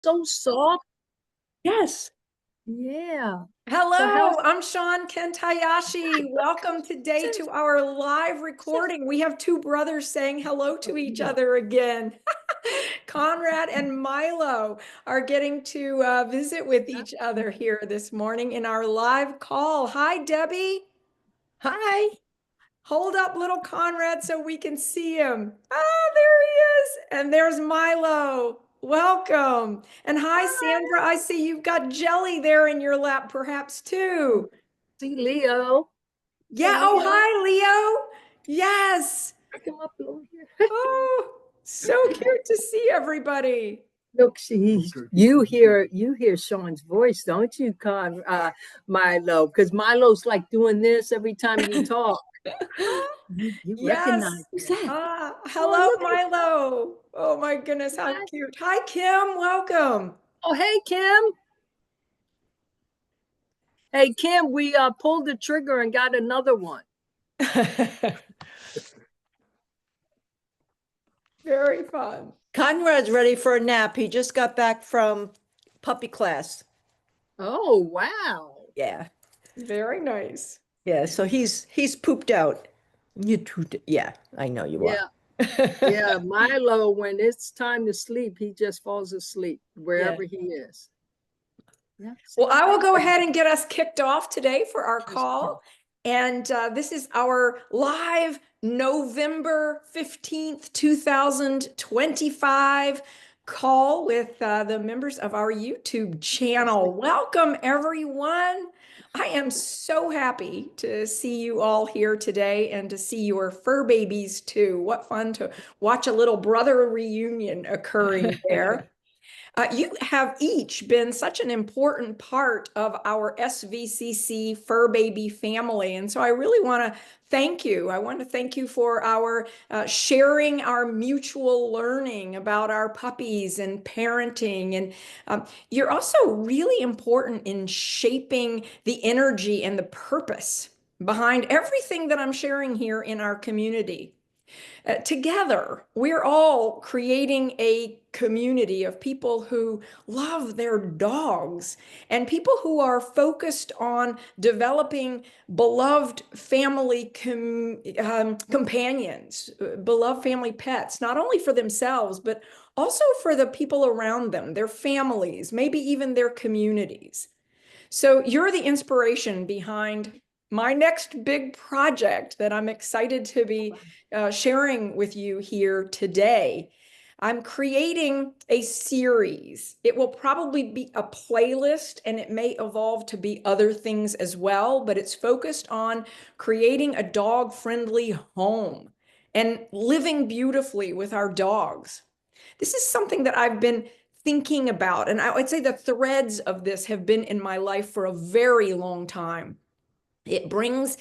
so soft. Yes. Yeah. So Hello, how's I'm Sean Kentayashi. Welcome today to our live recording. We have two brothers saying hello to each other again. Conrad and Milo are getting to visit with each other here this morning in our live call. Hi, Debbie. Hi. Hold up little Conrad so we can see him. Ah, there he is. And there's Milo. Welcome. And hi, Sandra. I see you've got jelly there in your lap, perhaps too. See Leo. Hey, Yeah. Oh, Leo. hi, Leo. Yes. Pick him up over here. Oh, so cute to see everybody. Look, you hear Sean's voice, don't you, Milo? Because Milo's like doing this every time you talk. You recognize Yes. who's that? Oh, Hello, look at Milo. Oh my goodness, how that. cute. Hi, Kim. Welcome. Oh, hey, Kim. Hey, Kim, we pulled the trigger and got another one. Very fun. Conrad's ready for a nap. He just got back from puppy class. Oh, wow. Yeah. Very nice. Yeah. So he's pooped out. Yeah, I know you Yeah. Yeah, Milo, when it's time to sleep, he just falls asleep wherever he is. Yeah. Well, I will go ahead and get us kicked off today for our call. And this is our live November 15th, 2025 call with the members of our YouTube channel. Welcome, everyone. I am so happy to see you all here today and to see your fur babies too. What fun to watch a little brother reunion occurring there. You have each been such an important part of our SVCC fur baby family. And so I really want to thank you. I want to thank you for our sharing our mutual learning about our puppies and parenting. And you're also really important in shaping the energy and the purpose behind everything that I'm sharing here in our community. Together, we're all creating a community of people who love their dogs and people who are focused on developing beloved family companions, beloved family pets, not only for themselves, but also for the people around them, their families, maybe even their communities. So you're the inspiration behind my next big project that I'm excited to be sharing with you here today. I'm creating a series. It will probably be a playlist and it may evolve to be other things as well, but it's focused on creating a dog-friendly home and living beautifully with our dogs. This is something that I've been thinking about, and I would say the threads of this have been in my life for a very long time. It brings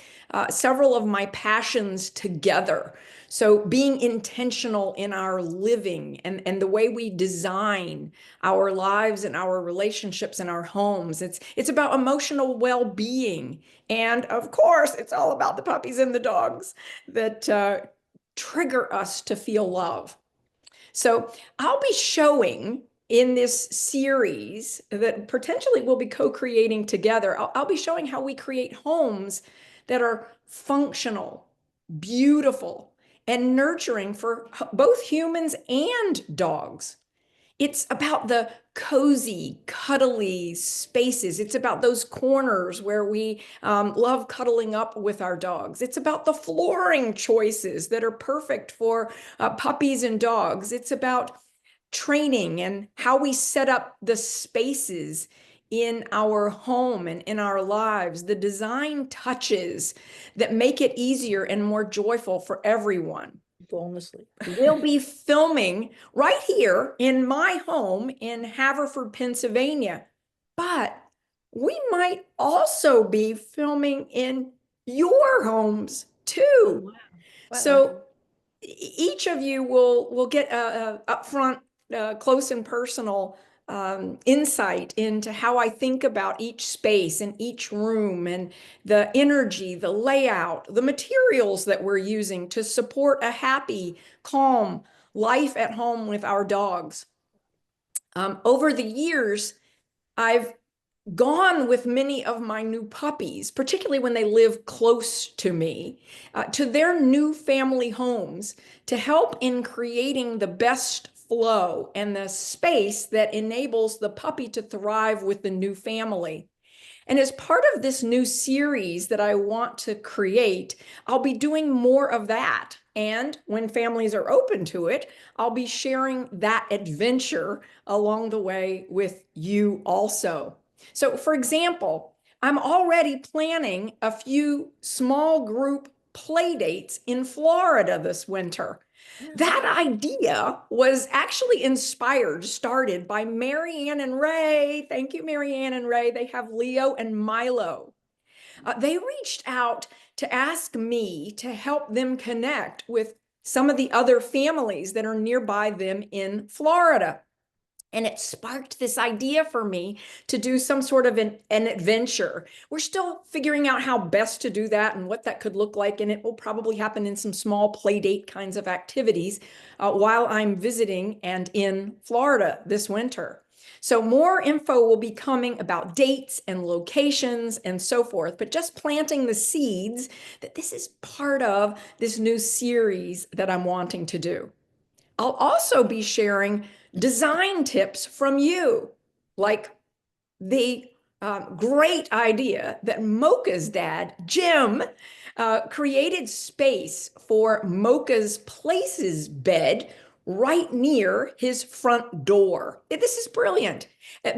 several of my passions together. So being intentional in our living and the way we design our lives and our relationships and our homes. It's about emotional well-being. And of course, it's all about the puppies and the dogs that trigger us to feel love. So I'll be showing in this series that potentially we'll be co-creating together. I'll be showing how we create homes that are functional, beautiful, and nurturing for both humans and dogs. It's about the cozy, cuddly spaces. It's about those corners where we love cuddling up with our dogs. It's about the flooring choices that are perfect for puppies and dogs. It's about training and how we set up the spaces in our home and in our lives, the design touches that make it easier and more joyful for everyone. Honestly. We'll be filming right here in my home in Haverford, Pennsylvania, but we might also be filming in your homes too. Wow. So each of you will get a upfront, close and personal insight into how I think about each space and each room and the energy, the layout, the materials that we're using to support a happy, calm life at home with our dogs. Over the years, I've gone with many of my new puppies, particularly when they live close to me, to their new family homes to help in creating the best flow and the space that enables the puppy to thrive with the new family. And as part of this new series that I want to create, I'll be doing more of that. And when families are open to it, I'll be sharing that adventure along the way with you also. So, for example, I'm already planning a few small group play dates in Florida this winter. That idea was actually started by Marianne and Ray. Thank you, Marianne and Ray. They have Leo and Milo. They reached out to ask me to help them connect with some of the other families that are nearby them in Florida. And it sparked this idea for me to do some sort of an adventure. We're still figuring out how best to do that and what that could look like. And it will probably happen in some small play date kinds of activities while I'm visiting and in Florida this winter. So more info will be coming about dates and locations and so forth, but just planting the seeds that this is part of this new series that I'm wanting to do. I'll also be sharing design tips from you, like the great idea that Mocha's dad, Jim, created space for Mocha's Places bed right near his front door. This is brilliant.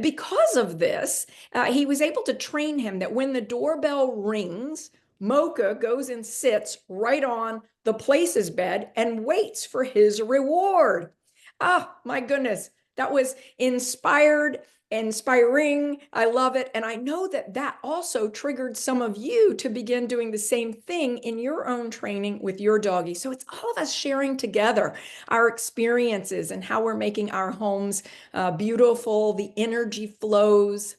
Because of this, he was able to train him that when the doorbell rings, Mocha goes and sits right on the Places bed and waits for his reward. Oh, my goodness. That was inspiring. I love it. And I know that that also triggered some of you to begin doing the same thing in your own training with your doggy. So it's all of us sharing together our experiences and how we're making our homes beautiful, the energy flows.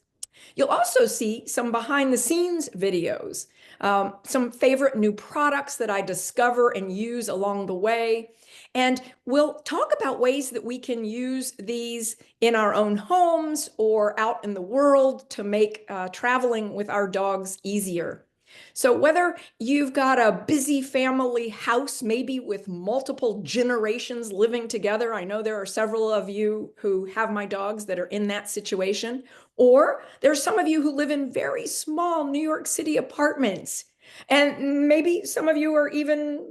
You'll also see some behind the scenes videos, some favorite new products that I discover and use along the way. And we'll talk about ways that we can use these in our own homes or out in the world to make traveling with our dogs easier. So whether you've got a busy family house, maybe with multiple generations living together, I know there are several of you who have my dogs that are in that situation, or there's some of you who live in very small New York City apartments. And maybe some of you are even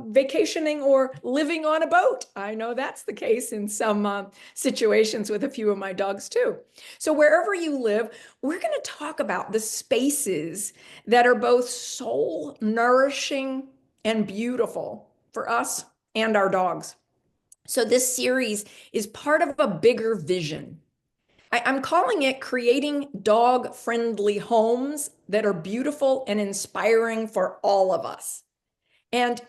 vacationing or living on a boat. I know that's the case in some situations with a few of my dogs too. So wherever you live, we're going to talk about the spaces that are both soul nourishing and beautiful for us and our dogs. So this series is part of a bigger vision. I'm calling it Creating Dog-Friendly Homes that are beautiful and inspiring for all of us. And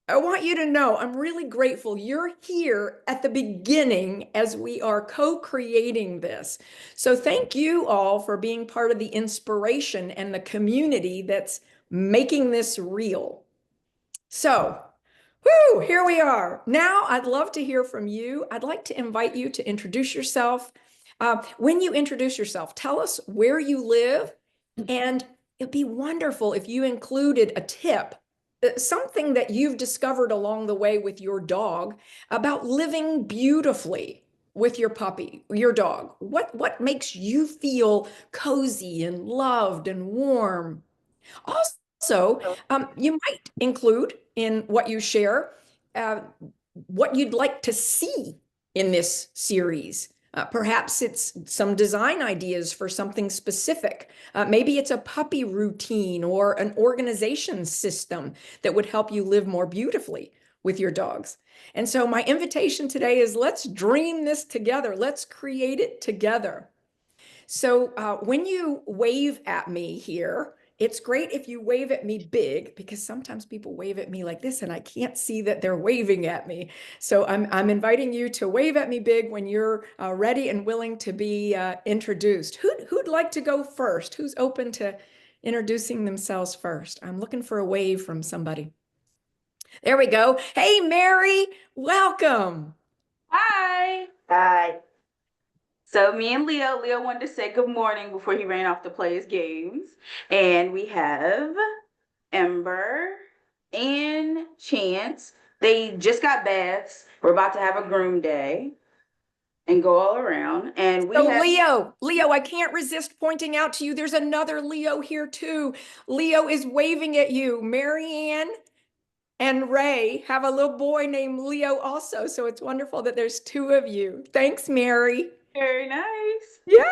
I want you to know I'm really grateful you're here at the beginning as we are co-creating this. So thank you all for being part of the inspiration and the community that's making this real. So, whoo, here we are. Now I'd love to hear from you. I'd like to invite you to introduce yourself. When you introduce yourself, tell us where you live, and it'd be wonderful if you included a tip, something that you've discovered along the way with your dog about living beautifully with your puppy, your dog. What makes you feel cozy and loved and warm? Also, you might include in what you share what you'd like to see in this series. Perhaps it's some design ideas for something specific. Maybe it's a puppy routine or an organization system that would help you live more beautifully with your dogs. And so my invitation today is let's dream this together. Let's create it together. So when you wave at me here, it's great if you wave at me big, because sometimes people wave at me like this and I can't see that they're waving at me. So I'm inviting you to wave at me big when you're ready and willing to be introduced. Who'd like to go first? Who's open to introducing themselves first? I'm looking for a wave from somebody. There we go. Hey, Mary, welcome. Hi. Hi. So me and Leo wanted to say good morning before he ran off to play his games. And we have Ember and Chance. They just got baths. We're about to have a groom day and go all around. And we So have Leo, I can't resist pointing out to you, there's another Leo here too. Leo is waving at you. Marianne and Ray have a little boy named Leo also. So it's wonderful that there's two of you. Thanks, Mary. very nice. Yeah.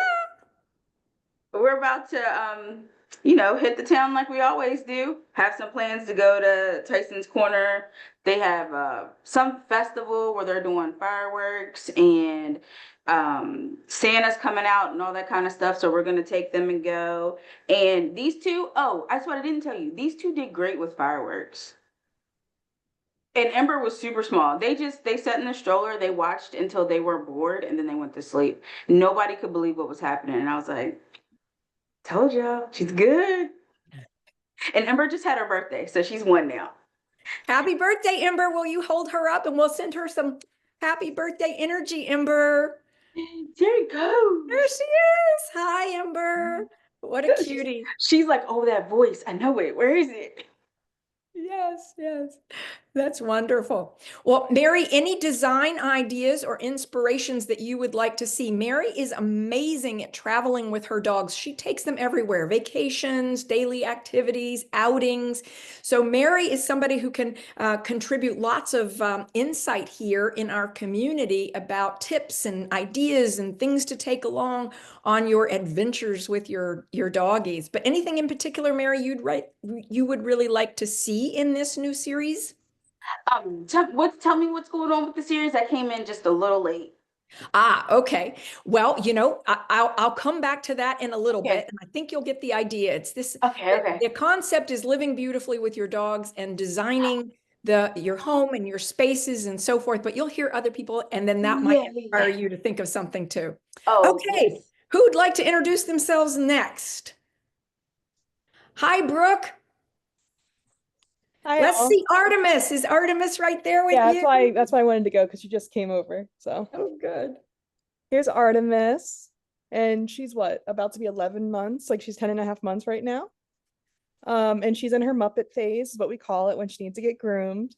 We're about to hit the town like we always do. Have some plans to go to Tyson's Corner. They have some festival where they're doing fireworks and Santa's coming out and all that kind of stuff. So we're gonna take them and go. And these two, oh, that's what I didn't tell you. These two did great with fireworks. And Ember was super small. They sat in the stroller, they watched until they were bored, and then they went to sleep. Nobody could believe what was happening. And I was like, told y'all, she's good. And Ember just had her birthday, so she's 1 now. Happy birthday, Ember. Will you hold her up and we'll send her some happy birthday energy, Ember? There you go. There she is. Hi, Ember. What a cutie. She's like, oh, that voice. I know it. Where is it? Yes, yes. That's wonderful. Well, Mary, any design ideas or inspirations that you would like to see? Mary is amazing at traveling with her dogs. She takes them everywhere, vacations, daily activities, outings. So Mary is somebody who can contribute lots of insight here in our community about tips and ideas and things to take along on your adventures with your doggies. But anything in particular, Mary, you would really like to see in this new series? Tell me what's going on with the series. I came in just a little late. Okay. Well, I'll come back to that in a little Okay. bit, and I think you'll get the idea. It's this. Okay. The concept is living beautifully with your dogs and designing your home and your spaces and so forth. But you'll hear other people, and then that might inspire you to think of something too. Oh, Okay. yes. Who'd like to introduce themselves next? Hi, Brooke. Hi, Let's all. see Artemis. Is Artemis right there with Yeah, you? that's why I wanted to go because she just came over. So Oh, good. here's Artemis, and she's about to be 11 months, like she's 10 and a half months right now. And she's in her Muppet phase, is what we call it when she needs to get groomed.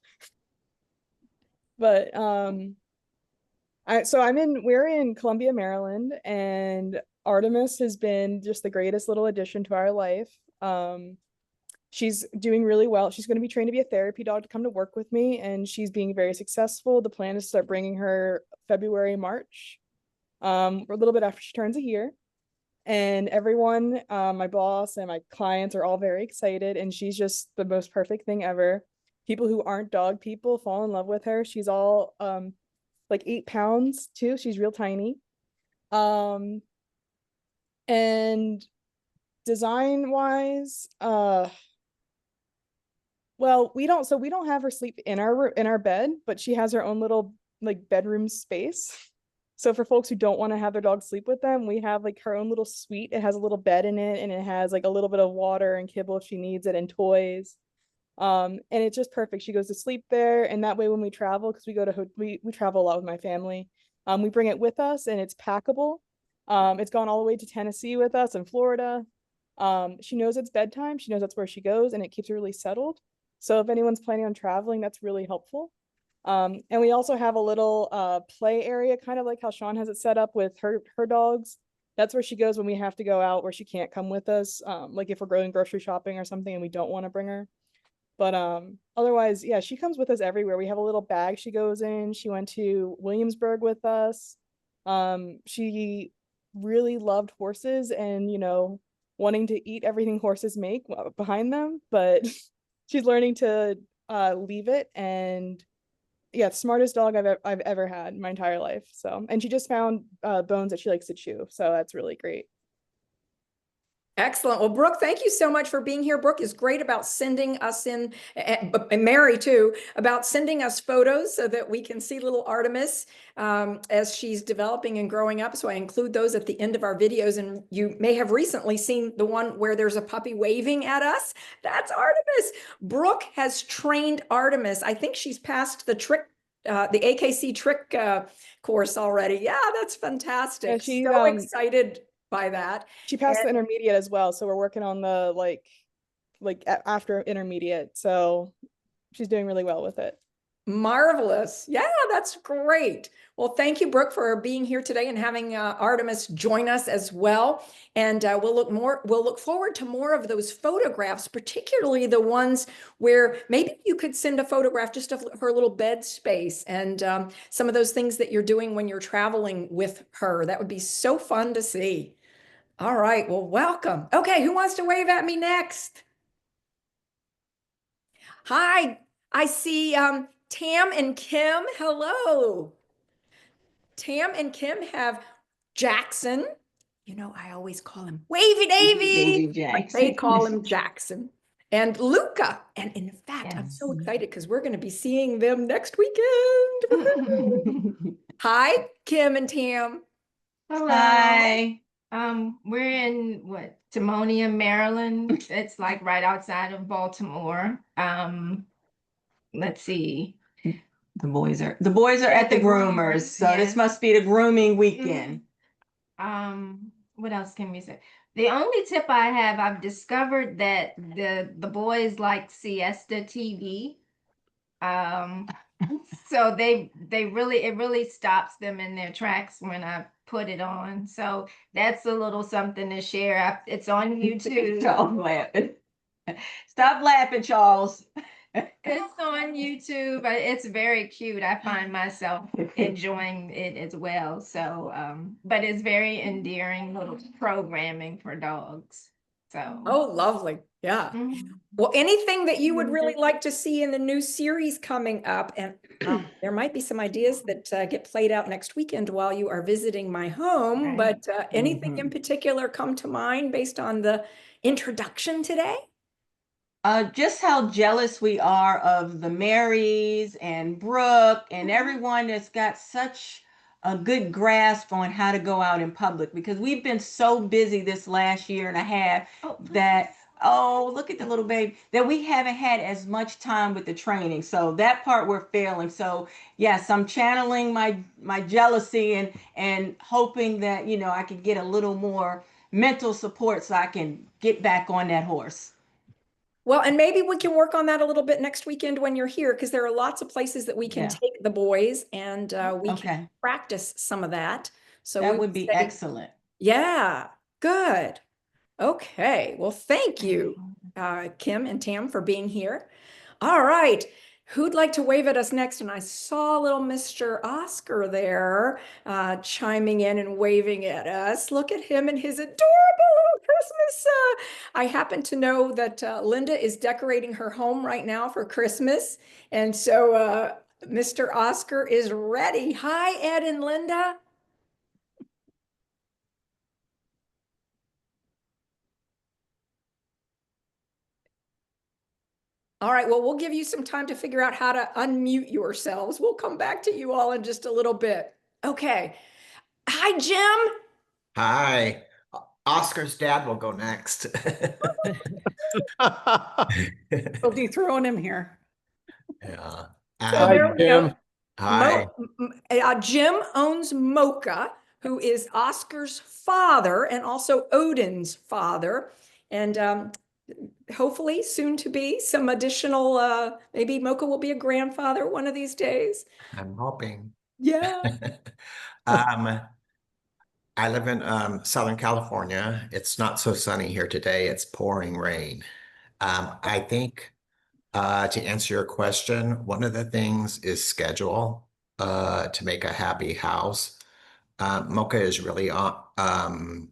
But we're in Columbia, Maryland, and Artemis has been just the greatest little addition to our life. She's doing really well. She's going to be trained to be a therapy dog to come to work with me, and she's being very successful. The plan is to start bringing her February, March, a little bit after she turns a year. And everyone, my boss and my clients are all very excited, and she's just the most perfect thing ever. People who aren't dog people fall in love with her. She's all like 8 pounds too. She's real tiny. And design wise, well, we don't have her sleep in our bed, but she has her own little like bedroom space. So for folks who don't want to have their dog sleep with them, we have like her own little suite. It has a little bed in it, and it has like a little bit of water and kibble if she needs it, and toys. And it's just perfect. She goes to sleep there, and that way when we travel, because we travel a lot with my family, we bring it with us, and it's packable. It's gone all the way to Tennessee with us and Florida. She knows it's bedtime. She knows that's where she goes, and it keeps her really settled. So if anyone's planning on traveling, that's really helpful. And we also have a little play area, kind of like how Sean has it set up with her dogs. That's where she goes when we have to go out where she can't come with us. Like if we're going grocery shopping or something and we don't want to bring her. But otherwise, yeah, she comes with us everywhere. We have a little bag she goes in. She went to Williamsburg with us. She really loved horses and, wanting to eat everything horses make behind them, but she's learning to leave it. And yeah, smartest dog I've ever had in my entire life. So, and she just found bones that she likes to chew. So that's really great. Excellent. Well, Brooke, thank you so much for being here. Brooke is great about sending us in, and Mary too, about sending us photos so that we can see little Artemis as she's developing and growing up. So I include those at the end of our videos. And you may have recently seen the one where there's a puppy waving at us. That's Artemis. Brooke has trained Artemis. I think she's passed the trick the AKC trick course already. Yeah, that's fantastic. Yeah, she, So excited by that. She passed the And- intermediate as well, so we're working on the after intermediate. So she's doing really well with it. Marvelous. Yeah, that's great. Well, thank you, Brooke, for being here today and having Artemis join us as well. And we'll look forward to more of those photographs, particularly the ones where maybe you could send a photograph just of her little bed space and some of those things that you're doing when you're traveling with her. That would be so fun to see. All right. Well, welcome. Okay. Who wants to wave at me next? Hi. I see Tam and Kim. Hello. Tam and Kim have Jackson. You know, I always call him Wavy Davy. But they call him Jackson. And Luca. And in fact, I'm so excited because we're going to be seeing them next weekend. Hi, Kim and Tam. Hello. Hi. We're in Timonium, Maryland. It's like right outside of Baltimore. Let's see. The boys are at the groomers, so this must be the grooming weekend. What else can we say? The only tip I have, I've discovered that the boys like siesta TV. So it really stops them in their tracks when I put it on. So that's a little something to share. It's on YouTube. Stop laughing. Stop laughing, Charles. It's on YouTube, but it's very cute. I find myself enjoying it as well. So, but it's very endearing little programming for dogs. So, Oh, lovely. Yeah. Well, anything that you would really like to see in the new series coming up, and there might be some ideas that get played out next weekend while you are visiting my home, but anything in particular come to mind based on the introduction today? Just how jealous we are of the Marys and Brooke and everyone that's got such a good grasp on how to go out in public, because we've been so busy this last year and a half that, oh, look at the little baby, that we haven't had as much time with the training. So that part we're failing. So yes, I'm channeling my jealousy and hoping that, you know, I could get a little more mental support so I can get back on that horse. Well, and maybe we can work on that a little bit next weekend when you're here, because there are lots of places that we can take the boys and we can practice some of that. So that would be excellent. Yeah, good. Okay. Well, thank you, Kim and Tam, for being here. All right. Who'd like to wave at us next? And I saw little Mr. Oscar there chiming in and waving at us. Look at him and his adorable little Christmas. I happen to know that Linda is decorating her home right now for Christmas. And so Mr. Oscar is ready. Hi, Ed and Linda. All right, well, we'll give you some time to figure out how to unmute yourselves. We'll come back to you all in just a little bit. Okay. Hi, Jim. Hi. Oscar's dad will go next. We'll be throwing him here. Yeah. Hi, Jim. Hi. Jim owns Mocha, who is Oscar's father and also Odin's father. And hopefully soon to be some additional, maybe Mocha will be a grandfather one of these days. I'm hoping. Yeah. I live in Southern California. It's not so sunny here today. It's pouring rain. I think to answer your question, one of the things is schedule to make a happy house. Mocha is really on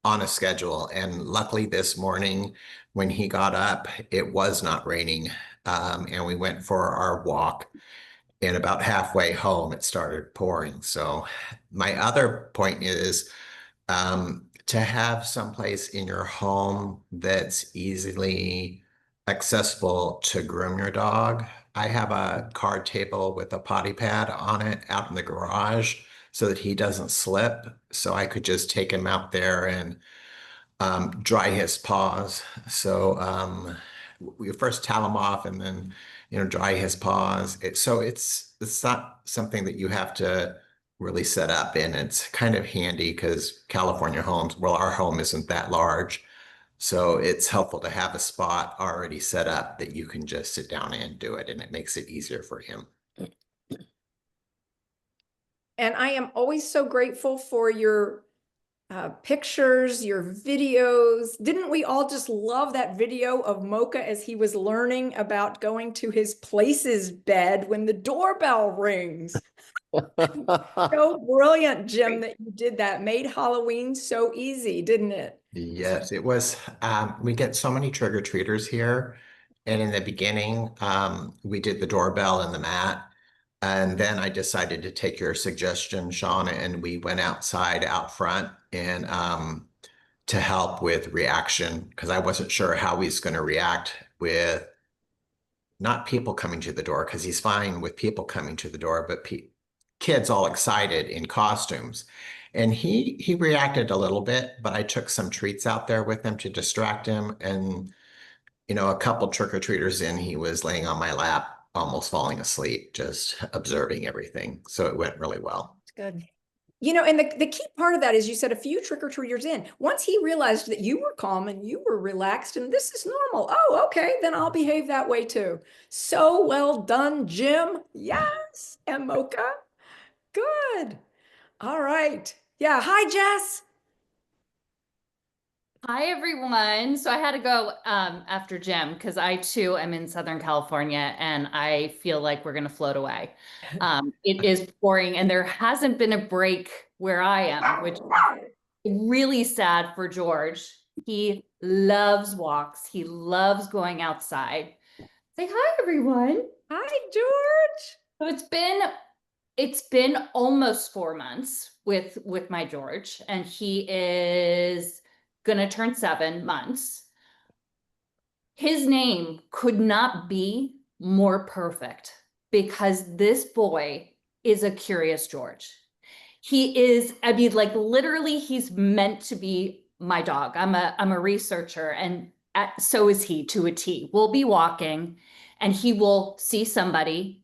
a schedule. And luckily this morning when he got up, it was not raining. And we went for our walk, and about halfway home, it started pouring. So my other point is to have someplace in your home that's easily accessible to groom your dog. I have a card table with a potty pad on it out in the garage so that he doesn't slip. So I could just take him out there and dry his paws. So we first towel him off and then, you know, dry his paws. So it's it's not something that you have to really set up, and it's kind of handy because California homes, well, our home isn't that large. So it's helpful to have a spot already set up that you can just sit down and do it, and it makes it easier for him. And I am always so grateful for your pictures, your videos. Didn't we all just love that video of Mocha as he was learning about going to his places bed when the doorbell rings? So brilliant, Jim, that you did that. Made Halloween so easy, didn't it? Yes, it was. We get so many trick-or-treaters here. And in the beginning, we did the doorbell and the mat. And then I decided to take your suggestion, Shauna, and we went outside out front and to help with reaction, because I wasn't sure how he's going to react with not people coming to the door, because he's fine with people coming to the door, but kids all excited in costumes. And he reacted a little bit, but I took some treats out there with him to distract him. And, a couple trick-or-treaters in, he was laying on my lap, almost falling asleep, just observing everything. So it went really well. Good. And the key part of that is you said a few trick-or-treaters in. Once he realized that you were calm and you were relaxed and this is normal. Oh, okay, then I'll behave that way too. So well done, Jim. Yes. And Mocha. Good. All right. Yeah. Hi, Jess. Hi, everyone. So I had to go after Jim because I too am in Southern California and I feel like we're going to float away. It is pouring and there hasn't been a break where I am, which is really sad for George. He loves walks. He loves going outside. Say hi, everyone. Hi, George. So it's been almost 4 months with my George, and he is gonna turn 7 months. His name could not be more perfect because this boy is a curious George. He is, I mean, like literally he's meant to be my dog. I'm a researcher, and so is he to a T. We'll be walking and he will see somebody,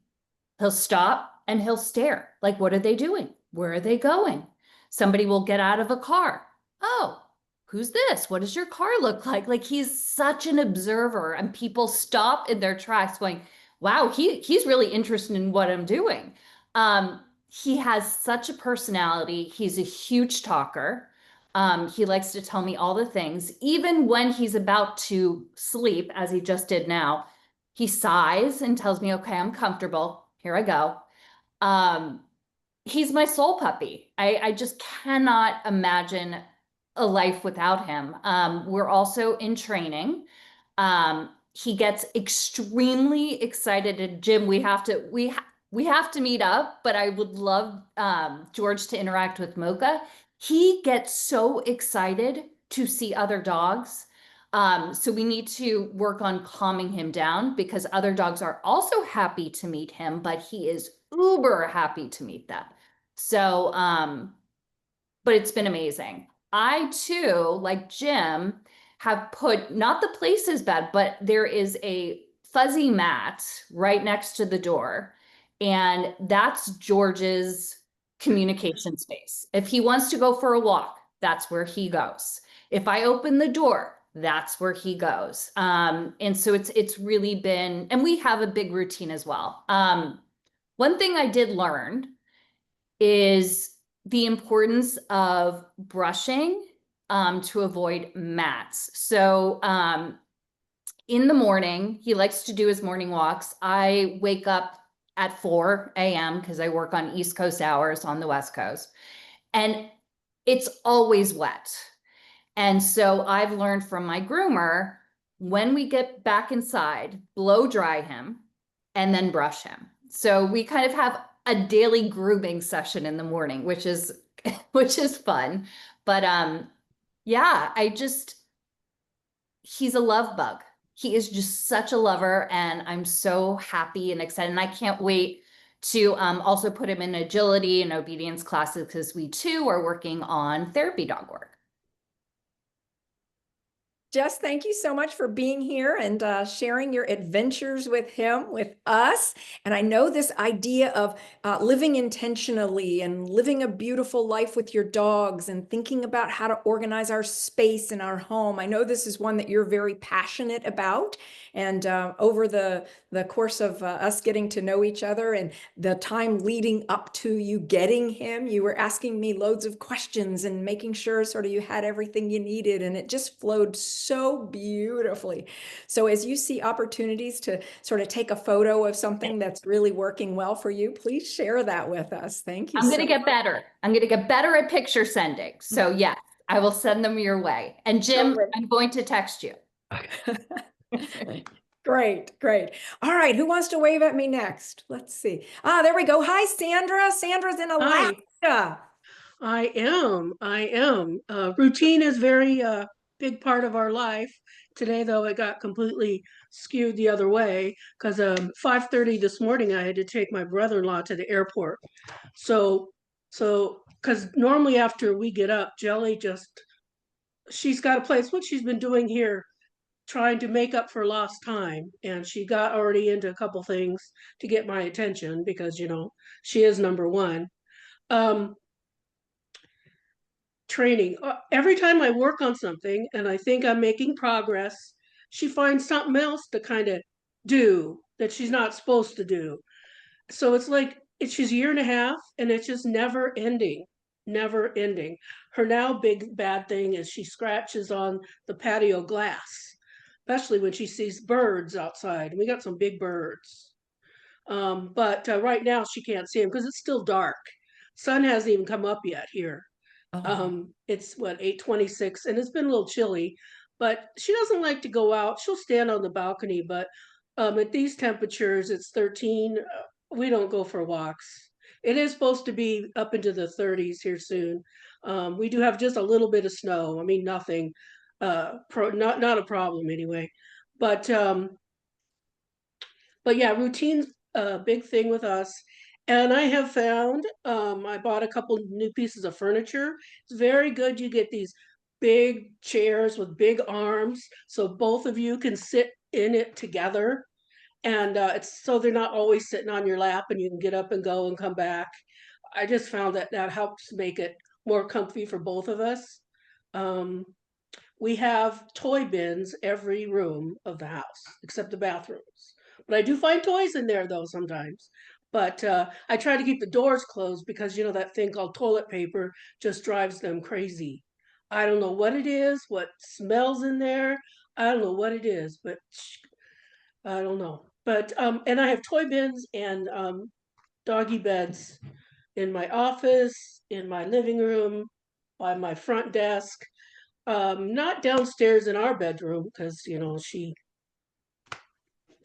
he'll stop and he'll stare. Like, what are they doing? Where are they going? Somebody will get out of a car. Oh, who's this? What does your car look like? Like, he's such an observer, and people stop in their tracks going, wow, he's really interested in what I'm doing. He has such a personality. He's a huge talker. He likes to tell me all the things. Even when he's about to sleep, as he just did now, he sighs and tells me, okay, I'm comfortable. Here I go. He's my soul puppy. I just cannot imagine a life without him. We're also in training. He gets extremely excited. And Jim, we have to meet up, but I would love George to interact with Mocha. He gets so excited to see other dogs. So we need to work on calming him down because other dogs are also happy to meet him, but he is uber happy to meet them. So, but it's been amazing. I too, like Jim, have put not the places bed, but there is a fuzzy mat right next to the door. And that's George's communication space. If he wants to go for a walk, that's where he goes. If I open the door, that's where he goes. And so it's really been, and we have a big routine as well. One thing I did learn is the importance of brushing to avoid mats. So in the morning, he likes to do his morning walks. I wake up at 4 a.m. because I work on East Coast hours on the West Coast. And it's always wet. And so I've learned from my groomer, when we get back inside, blow dry him and then brush him. So we kind of have a daily grooming session in the morning, which is fun. But yeah, he's a love bug. He is just such a lover, and I'm so happy and excited. And I can't wait to also put him in agility and obedience classes because we too are working on therapy dog work. Jess, thank you so much for being here and sharing your adventures with him, with us. And I know this idea of living intentionally and living a beautiful life with your dogs and thinking about how to organize our space in our home. I know this is one that you're very passionate about. And over the course of us getting to know each other and the time leading up to you getting him, you were asking me loads of questions and making sure sort of you had everything you needed. And it just flowed so beautifully. So as you see opportunities to sort of take a photo of something that's really working well for you, please share that with us. Thank you. I'm going to get better. I'm going to get better at picture sending. So yes, I will send them your way. And Jim, I'm going to text you. Great, great. All right, who wants to wave at me next? Let's see. There we go. Hi, Sandra. Sandra's in Alaska. Hi. I am. Routine is very big part of our life. Today, though, it got completely skewed the other way because 5:30 this morning, I had to take my brother-in-law to the airport. So, because normally after we get up, Jelly she's got a place, what she's been doing here, trying to make up for lost time. And she got already into a couple things to get my attention because, she is number one. Training. Every time I work on something and I think I'm making progress, she finds something else to kind of do that she's not supposed to do. So it's like she's a year and a half and it's just never ending, never ending. Her now big bad thing is she scratches on the patio glass, especially when she sees birds outside. We got some big birds. But right now she can't see them because it's still dark. Sun hasn't even come up yet here. It's what, 8:26, and it's been a little chilly, but she doesn't like to go out. She'll stand on the balcony, but at these temperatures, it's 13. We don't go for walks. It is supposed to be up into the 30s here soon. We do have just a little bit of snow. I mean, nothing, not a problem anyway. But yeah, routine's a big thing with us. And I have found, I bought a couple new pieces of furniture. It's very good. You get these big chairs with big arms, so both of you can sit in it together. And it's so they're not always sitting on your lap and you can get up and go and come back. I just found that helps make it more comfy for both of us. We have toy bins every room of the house, except the bathrooms. But I do find toys in there though sometimes. But I try to keep the doors closed because that thing called toilet paper just drives them crazy. I don't know what it is, what smells in there. I don't know what it is, but I don't know. But and I have toy bins and doggy beds in my office, in my living room, by my front desk. Not downstairs in our bedroom because she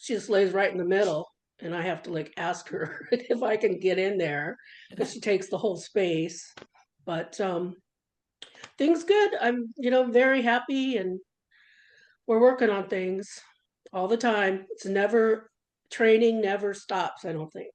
just lays right in the middle. And I have to ask her if I can get in there because she takes the whole space. But things good. I'm, very happy and we're working on things all the time. It's training never stops, I don't think.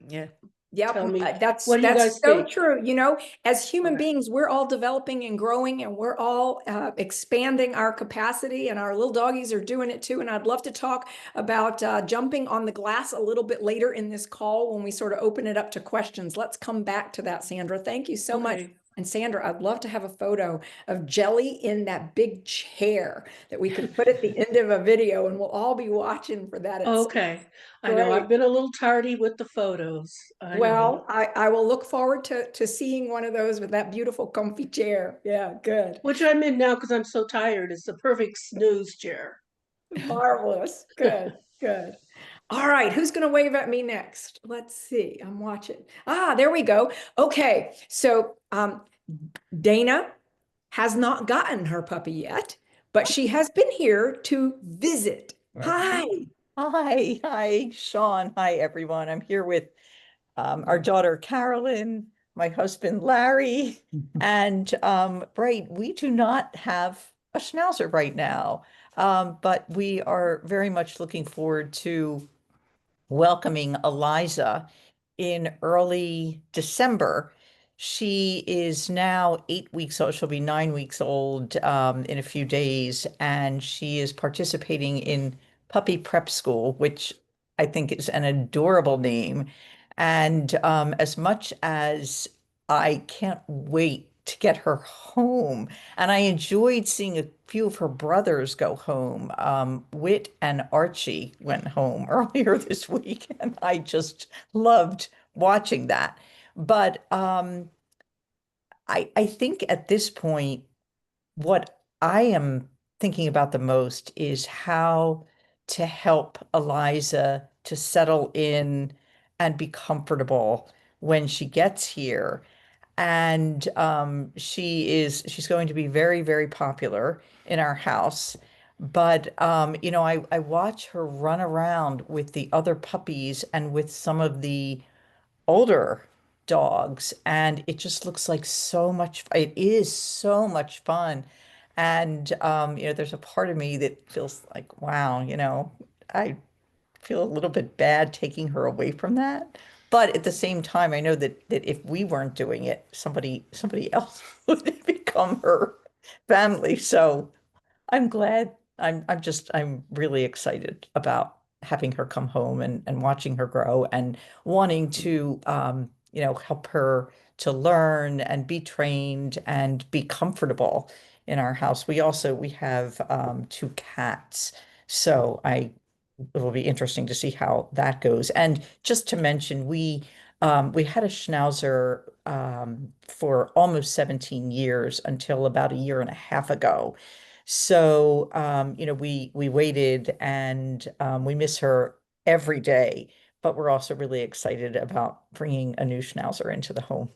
Yeah. Yeah, that's so think? True. As human beings, we're all developing and growing and we're all expanding our capacity and our little doggies are doing it too. And I'd love to talk about jumping on the glass a little bit later in this call when we sort of open it up to questions. Let's come back to that, Sandra. Thank you so much. And Sandra, I'd love to have a photo of Jelly in that big chair that we can put at the end of a video and we'll all be watching for that. Okay. I know I've been a little tardy with the photos. I will look forward to seeing one of those with that beautiful comfy chair. Yeah, good. Which I'm in now because I'm so tired. It's the perfect snooze chair. Marvelous. Good, good. All right, who's going to wave at me next? Let's see. I'm watching. There we go. Okay, so Dana has not gotten her puppy yet, but she has been here to visit. Hi. Hi, Sean. Hi, everyone. I'm here with our daughter, Carolyn, my husband, Larry, and we do not have a Schnauzer right now, but we are very much looking forward to welcoming Eliza in early December. She is now 8 weeks old. She'll be 9 weeks old in a few days, and she is participating in puppy prep school, which I think is an adorable name. And as much as I can't wait to get her home, and I enjoyed seeing a few of her brothers go home. Whit and Archie went home earlier this week, and I just loved watching that. But I think at this point, what I am thinking about the most is how to help Eliza to settle in and be comfortable when she gets here. And she's going to be very, very popular in our house. But I watch her run around with the other puppies and with some of the older dogs, and it just looks like it is so much fun. And there's a part of me that feels like, wow, I feel a little bit bad taking her away from that. But at the same time, I know that if we weren't doing it, somebody else would become her family. So I'm glad. I'm really excited about having her come home and watching her grow and wanting to help her to learn and be trained and be comfortable in our house. We have two cats. So it will be interesting to see how that goes. And just to mention, we had a Schnauzer for almost 17 years until about a year and a half ago. So, we waited, and we miss her every day, but we're also really excited about bringing a new Schnauzer into the home.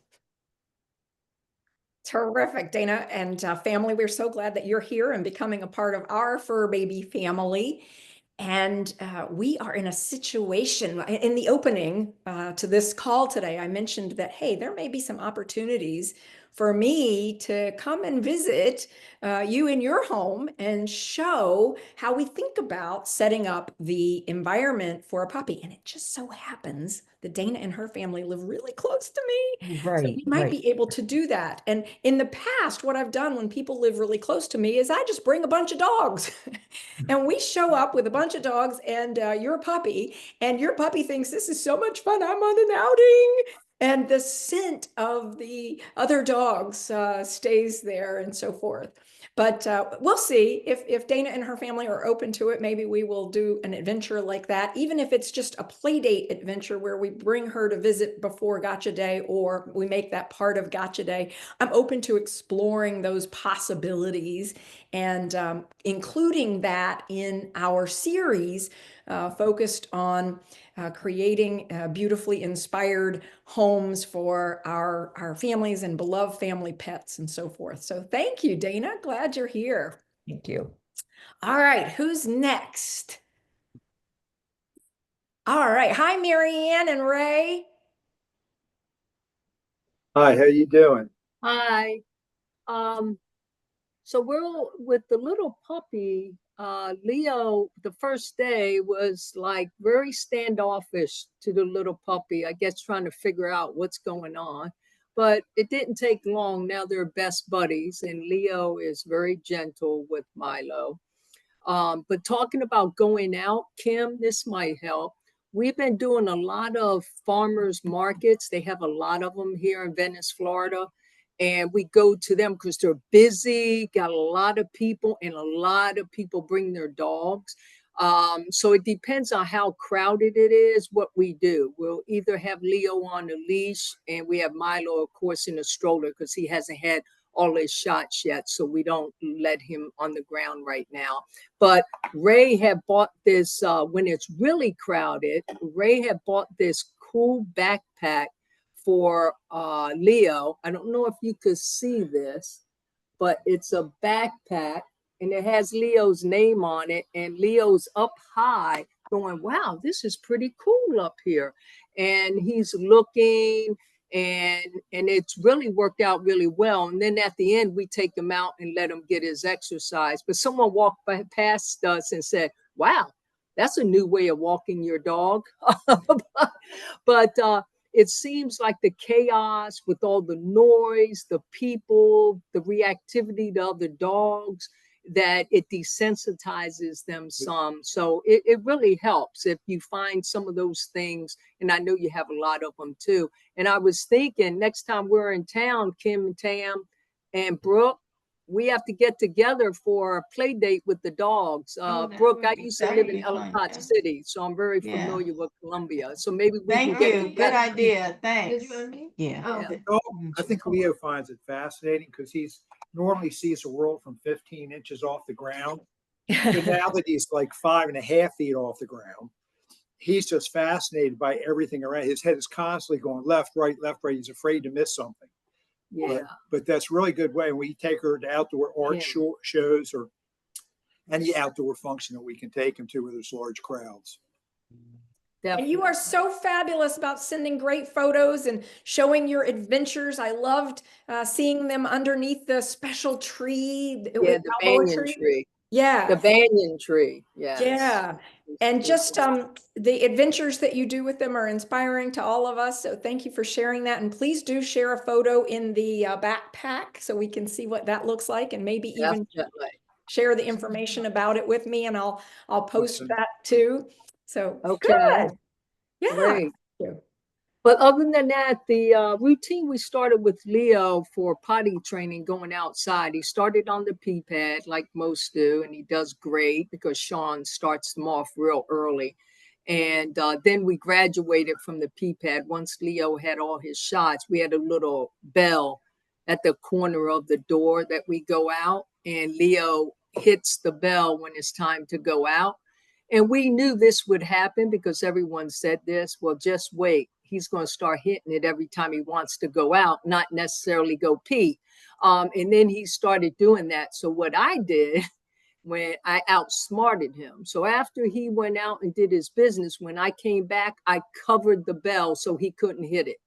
Terrific, Dana and family. We're so glad that you're here and becoming a part of our fur baby family. And we are in a situation in the opening to this call today. I mentioned that, hey, there may be some opportunities for me to come and visit you in your home and show how we think about setting up the environment for a puppy. And it just so happens that Dana and her family live really close to me. Right, so we might be able to do that. And in the past, what I've done when people live really close to me is I just bring a bunch of dogs and we show up with a bunch of dogs and your puppy, and your puppy thinks this is so much fun. I'm on an outing. And the scent of the other dogs stays there and so forth. But we'll see if Dana and her family are open to it. Maybe we will do an adventure like that, even if it's just a play date adventure where we bring her to visit before Gotcha Day, or we make that part of Gotcha Day. I'm open to exploring those possibilities and including that in our series focused on creating beautifully inspired homes for our families and beloved family pets and so forth. So thank you, Dana. Glad you're here. Thank you. All right, who's next? All right. Hi, Marianne and Ray. Hi, how you doing? Hi. So we're with the little puppy. Leo, the first day was like very standoffish to the little puppy, I guess trying to figure out what's going on. But it didn't take long. Now they're best buddies, and Leo is very gentle with Milo. But talking about going out, Kim, this might help. We've been doing a lot of farmers markets. They have a lot of them here in Venice, Florida. And we go to them because they're busy, got a lot of people, and a lot of people bring their dogs. So it depends on how crowded it is, what we do. We'll either have Leo on a leash, and we have Milo, of course, in a stroller because he hasn't had all his shots yet. So we don't let him on the ground right now. But Ray had bought this, when it's really crowded, Ray had bought this cool backpack for Leo. I don't know if you could see this, but it's a backpack and it has Leo's name on it, and Leo's up high going, wow, this is pretty cool up here. And he's looking, and it's really worked out really well. And then at the end, we take him out and let him get his exercise. But someone walked past us and said, wow, that's a new way of walking your dog. But it seems like the chaos with all the noise, the people, the reactivity to other dogs, that it desensitizes them some. So it really helps if you find some of those things. And I know you have a lot of them too. And I was thinking next time we're in town, Kim and Tam and Brooke, we have to get together for a play date with the dogs. Brooke, I used to live in Ellicott City, so I'm very familiar with Columbia. So maybe we can get together. Good idea. Thanks. Yeah. Oh. Yeah. I think Leo finds it fascinating because he's normally sees the world from 15 inches off the ground. But now that he's like 5.5 feet off the ground, he's just fascinated by everything around. His head is constantly going left, right, left, right. He's afraid to miss something. Yeah. But that's really good way. And we take her to outdoor art shows or any outdoor function that we can take him to where there's large crowds. And you are so fabulous about sending great photos and showing your adventures. I loved seeing them underneath the special tree. Yeah, the banyan tree. Yeah. The banyan tree. Yes. Yeah. And just the adventures that you do with them are inspiring to all of us. So thank you for sharing that. And please do share a photo in the backpack so we can see what that looks like, and maybe even share the information about it with me, and I'll post that too. So good. Yeah. Great. But other than that, the routine we started with Leo for potty training going outside, he started on the pee pad like most do, and he does great because Sean starts them off real early. And then we graduated from the pee pad. Once Leo had all his shots, we had a little bell at the corner of the door that we go out, and Leo hits the bell when it's time to go out. And we knew this would happen because everyone said this. Well, just wait. He's going to start hitting it every time he wants to go out, not necessarily go pee. And then he started doing that. So what I did when I outsmarted him. So after he went out and did his business, when I came back, I covered the bell so he couldn't hit it.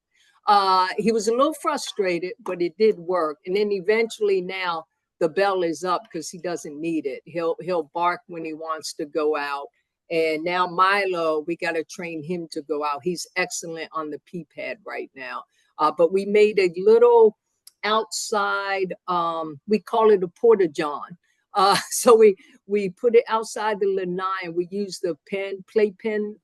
He was a little frustrated, but it did work. And then eventually now the bell is up because he doesn't need it. He'll bark when he wants to go out. And now Milo, we got to train him to go out. He's excellent on the pee pad right now. But we made a little outside, we call it a porta john. So we put it outside the lanai, and we use the playpen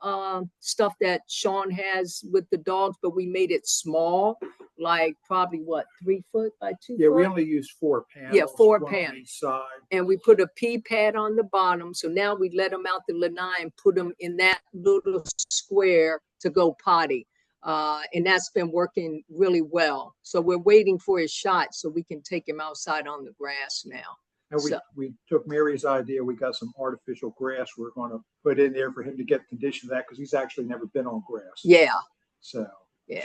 stuff that Sean has with the dogs, but we made it small, like probably 3 foot by 2 foot. Yeah, we only use 4 panels. Yeah, 4 one on panels. each side. And we put a pee pad on the bottom. So now we let them out the lanai and put them in that little square to go potty. And that's been working really well. So we're waiting for his shot so we can take him outside on the grass now. And we took Mary's idea. We got some artificial grass we're going to put in there for him to get conditioned to that because he's actually never been on grass. Yeah. So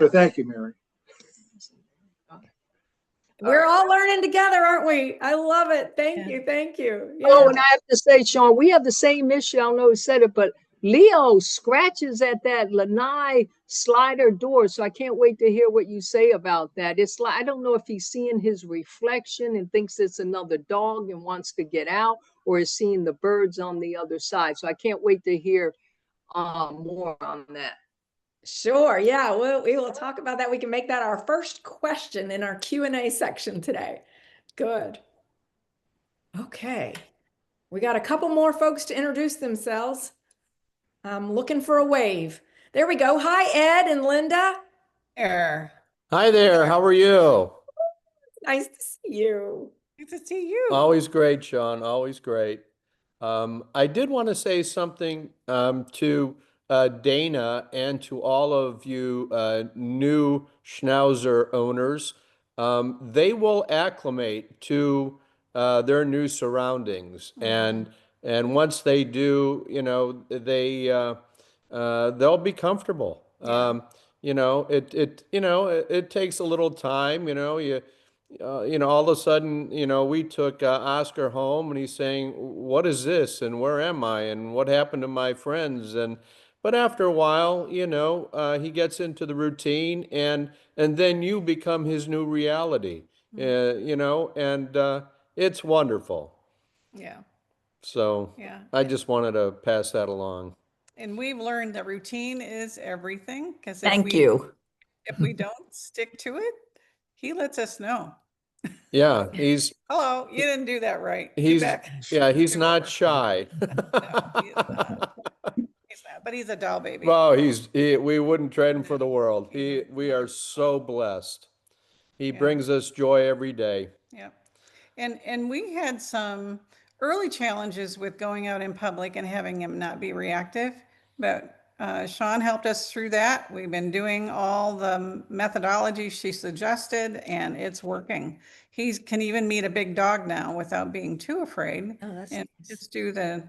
thank you, Mary. We're all learning together, aren't we? I love it. Thank you. Thank you. Yeah. Oh, and I have to say, Sean, we have the same issue. I don't know who said it, but Leo scratches at that lanai slider door. So I can't wait to hear what you say about that. It's like, I don't know if he's seeing his reflection and thinks it's another dog and wants to get out, or is seeing the birds on the other side. So I can't wait to hear more on that. Sure. Yeah, we will talk about that. We can make that our first question in our Q&A section today. Good. Okay. We got a couple more folks to introduce themselves. I'm looking for a wave. There we go. Hi, Ed and Linda. Hi there. How are you? Nice to see you. Nice to see you. Always great, Sean. Always great. I did want to say something to Dana and to all of you new Schnauzer owners. They will acclimate to their new surroundings, and once they do, they'll be comfortable. It takes a little time. All of a sudden, we took Oscar home, and he's saying, "What is this? And where am I? And what happened to my friends?" But after a while, he gets into the routine, and then you become his new reality. It's wonderful. Yeah. So I just wanted to pass that along. And we've learned that routine is everything. Thank you. if we don't stick to it, he lets us know. Yeah, he's Hello, you didn't do that right. Get he's back. yeah, he's Do not over. shy. No, he is not. He's not, but he's a doll baby. Well, we wouldn't trade him for the world. We are so blessed. He Yeah. brings us joy every day. Yeah. And we had some early challenges with going out in public and having him not be reactive, but Sean helped us through that. We've been doing all the methodology she suggested, and it's working. He can even meet a big dog now without being too afraid. Oh, that's And nice. just do the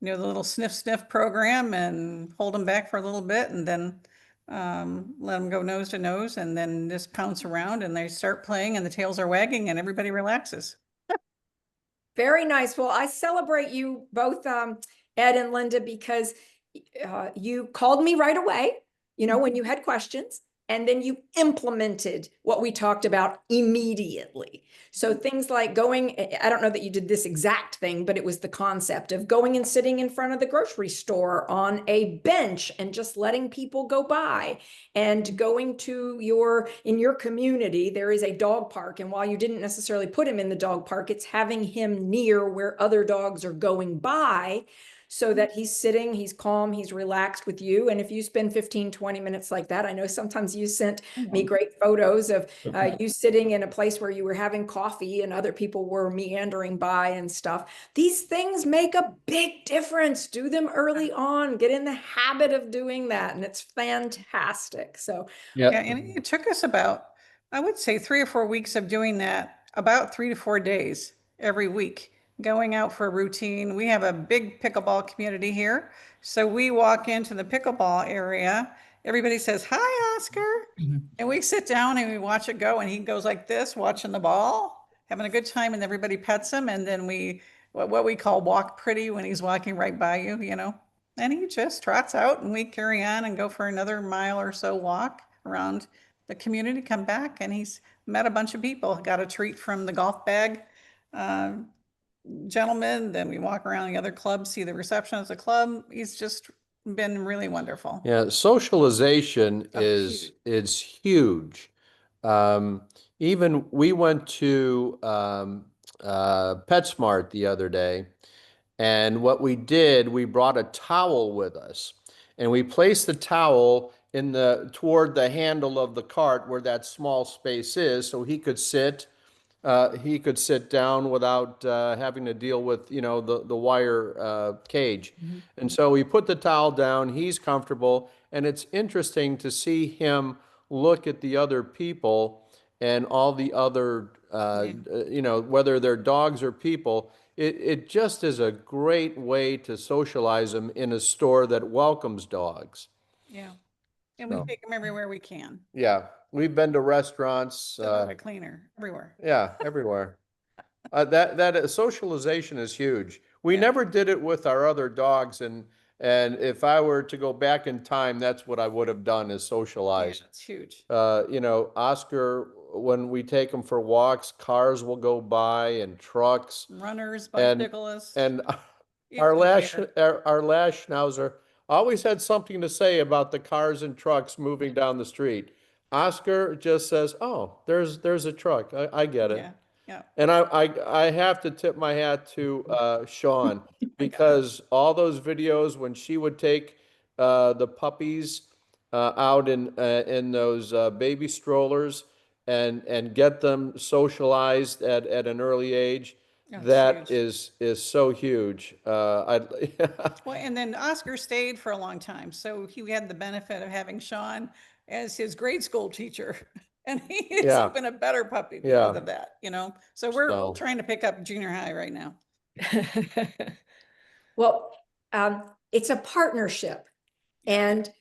little sniff program and hold him back for a little bit, and then let them go nose to nose, and then just pounce around, and they start playing, and the tails are wagging, and everybody relaxes. Very nice. Well, I celebrate you both, Ed and Linda, because you called me right away, when you had questions, and then you implemented what we talked about immediately. So things like going, I don't know that you did this exact thing, but it was the concept of going and sitting in front of the grocery store on a bench and just letting people go by, and going to in your community, there is a dog park. And while you didn't necessarily put him in the dog park, it's having him near where other dogs are going by, so that he's sitting, he's calm, he's relaxed with you. And if you spend 15, 20 minutes like that, I know sometimes you sent me great photos of you sitting in a place where you were having coffee and other people were meandering by and stuff. These things make a big difference. Do them early on, get in the habit of doing that. And it's fantastic. So yeah, and it took us about, I would say, 3 or 4 weeks of doing that, about 3 to 4 days every week, going out for a routine. We have a big pickleball community here. So we walk into the pickleball area. Everybody says, "Hi, Oscar." And we sit down and we watch it go. And he goes like this, watching the ball, having a good time, and everybody pets him. And then what we call walk pretty, when he's walking right by you, and he just trots out, and we carry on and go for another mile or so walk around the community, come back, and he's met a bunch of people, got a treat from the golf bag gentleman. Then we walk around the other clubs, see the reception of the club. He's just been really wonderful. Yeah, socialization is huge. Even we went to PetSmart the other day, and what we did, we brought a towel with us, and we placed the towel toward the handle of the cart where that small space is, so he could sit down without having to deal with, the wire cage. And so we put the towel down, he's comfortable, and it's interesting to see him look at the other people and all the other, whether they're dogs or people. It just is a great way to socialize them in a store that welcomes dogs. Yeah. And we take them everywhere we can. Yeah. We've been to restaurants. A cleaner everywhere. Yeah, everywhere. That socialization is huge. We never did it with our other dogs, and if I were to go back in time, that's what I would have done, is socialize. Yeah, it's huge. Oscar, when we take him for walks, cars will go by and trucks, runners, bicyclists, and our last Schnauzer always had something to say about the cars and trucks moving down the street. Oscar just says, "Oh, there's a truck. I get it." Yeah. And I have to tip my hat to Sean, because all those videos when she would take the puppies out in those baby strollers and get them socialized at an early age, that is so huge. Well, and then Oscar stayed for a long time, so he had the benefit of having Sean as his grade school teacher. And he is even a better puppy because of that, So we're trying to pick up junior high right now. Well, it's a partnership. And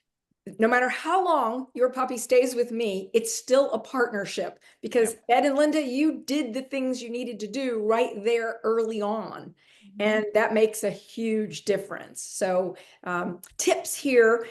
no matter how long your puppy stays with me, it's still a partnership, because Ed and Linda, you did the things you needed to do right there early on. And that makes a huge difference. So tips here,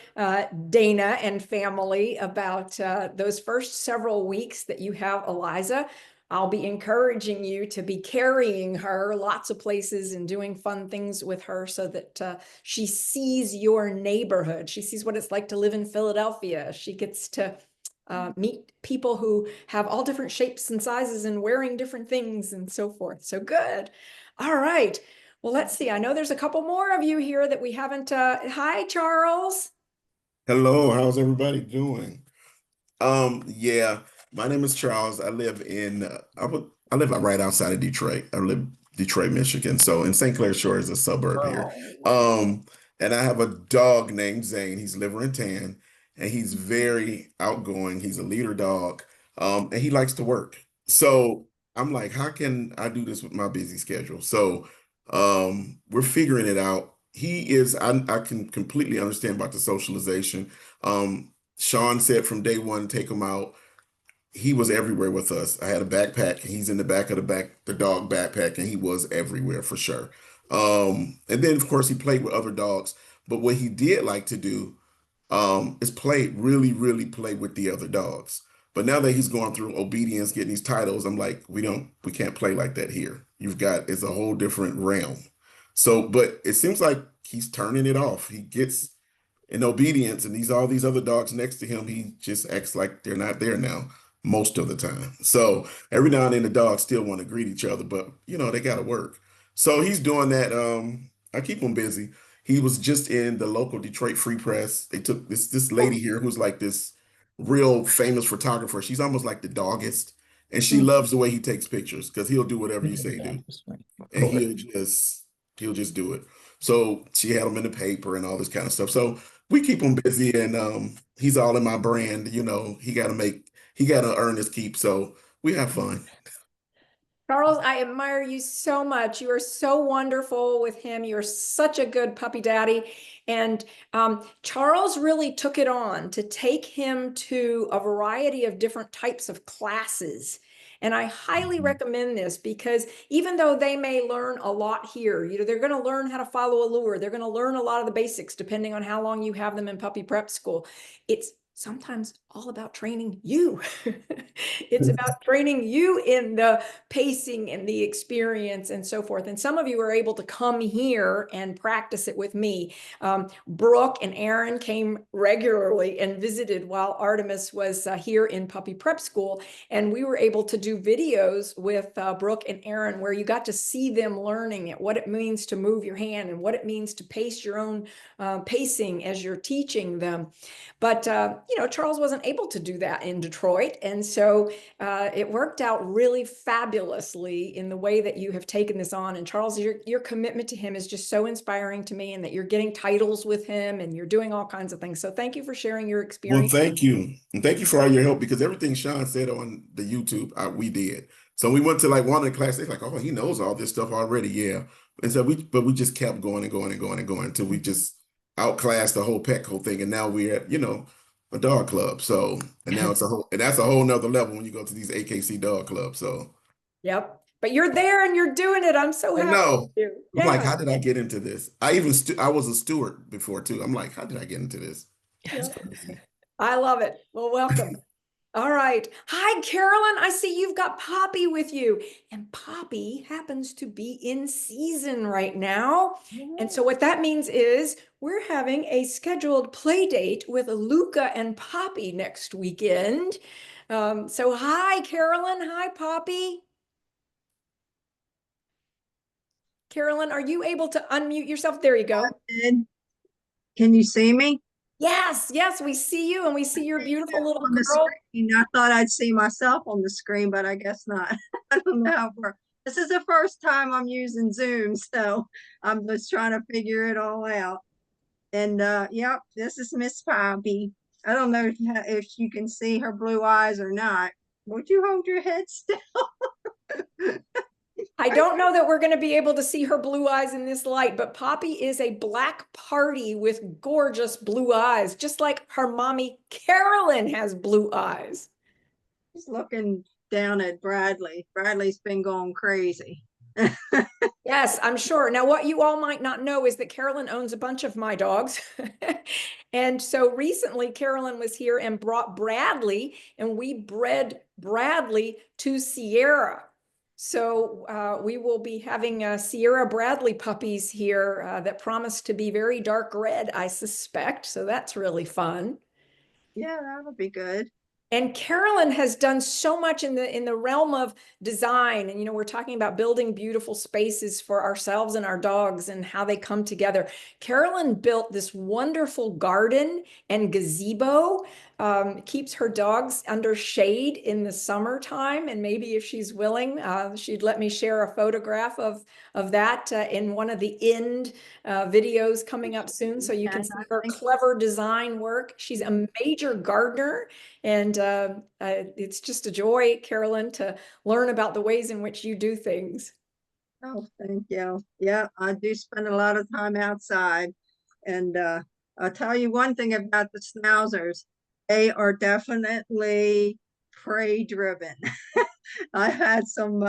Dana and family, about those first several weeks that you have Eliza. I'll be encouraging you to be carrying her lots of places and doing fun things with her, so that she sees your neighborhood. She sees what it's like to live in Philadelphia. She gets to meet people who have all different shapes and sizes and wearing different things and so forth. So good. All right. Well, let's see. I know there's a couple more of you here that we haven't. Hi, Charles. Hello, how's everybody doing? Yeah, my name is Charles. I live in I live right outside of Detroit. I live Detroit, Michigan. So in St. Clair Shores is a suburb here. And I have a dog named Zane. He's liver and tan, and he's very outgoing. He's a leader dog. And he likes to work. So I'm like, how can I do this with my busy schedule? So we're figuring it out. I can completely understand about the socialization. Sean said from day one, take him out. He was everywhere with us. I had a backpack. He's in the back of the dog backpack, and he was everywhere for sure. And then of course he played with other dogs. But what he did like to do is really, really play with the other dogs. But now that he's going through obedience, getting these titles, I'm like, we can't play like that here. It's a whole different realm. So, but it seems like he's turning it off. He gets in obedience, and all these other dogs next to him, he just acts like they're not there now most of the time. So every now and then the dogs still want to greet each other, but they got to work. So he's doing that. I keep him busy. He was just in the local Detroit Free Press. They took this lady here who's like this real famous photographer. She's almost like the doggist, and she loves the way he takes pictures because he'll do whatever you say do, and he'll just do it. So she had him in the paper and all this kind of stuff. So we keep him busy, and he's all in my brand. He got to earn his keep. So we have fun. Charles, I admire you so much. You are so wonderful with him. You're such a good puppy daddy. And Charles really took it on to take him to a variety of different types of classes. And I highly recommend this because even though they may learn a lot here, they're going to learn how to follow a lure. They're going to learn a lot of the basics depending on how long you have them in puppy prep school. It's sometimes all about training you. It's about training you in the pacing and the experience and so forth. And some of you are able to come here and practice it with me. Brooke and Aaron came regularly and visited while Artemis was here in puppy prep school. And we were able to do videos with Brooke and Aaron where you got to see them learning it, what it means to move your hand and what it means to pace your own pacing as you're teaching them. But, Charles wasn't able to do that in Detroit. And so it worked out really fabulously in the way that you have taken this on. And Charles, your commitment to him is just so inspiring to me, and that you're getting titles with him and you're doing all kinds of things. So thank you for sharing your experience. Well, thank you. And thank you for all your help, because everything Sean said on the YouTube, we did. So we went to like one of the classes, like, oh, he knows all this stuff already. Yeah. And so we just kept going and going and going and going until we just outclassed the whole Petco thing. And now we're at, a dog club. So, and now that's a whole nother level when you go to these AKC dog clubs. So, yep. But you're there and you're doing it. I'm so happy. No, I'm like, how did I get into this? I was a steward before too. I'm like, how did I get into this? I love it. Well, welcome. All right. Hi, Carolyn. I see you've got Poppy with you. And Poppy happens to be in season right now. And so what that means is we're having a scheduled play date with Luca and Poppy next weekend. So hi, Carolyn. Hi, Poppy. Carolyn, are you able to unmute yourself? There you go. Can you see me? Yes, we see you, and we see your beautiful little on the girl. Screen. I thought I'd see myself on the screen, but I guess not. I don't know how it works. This is the first time I'm using Zoom, so I'm just trying to figure it all out. And yep, this is Miss Poppy. I don't know if you can see her blue eyes or not. Would you hold your head still? I don't know that we're going to be able to see her blue eyes in this light, but Poppy is a black party with gorgeous blue eyes, just like her mommy Carolyn has blue eyes. She's looking down at Bradley. Bradley's been going crazy. Yes, I'm sure. Now, what you all might not know is that Carolyn owns a bunch of my dogs. And so recently Carolyn was here and brought Bradley, and we bred Bradley to Sierra. So we will be having Sierra Bradley puppies here that promise to be very dark red, I suspect. So that's really fun. Yeah, that'll be good. And Carolyn has done so much in the realm of design. And, we're talking about building beautiful spaces for ourselves and our dogs and how they come together. Carolyn built this wonderful garden and gazebo, keeps her dogs under shade in the summertime. And maybe if she's willing, she'd let me share a photograph of that in one of the end videos coming up soon. So you can see her clever design work. She's a major gardener. And it's just a joy, Carolyn, to learn about the ways in which you do things. Oh, thank you. Yeah, I do spend a lot of time outside. And I'll tell you one thing about the Schnauzers. They are definitely prey driven. I had some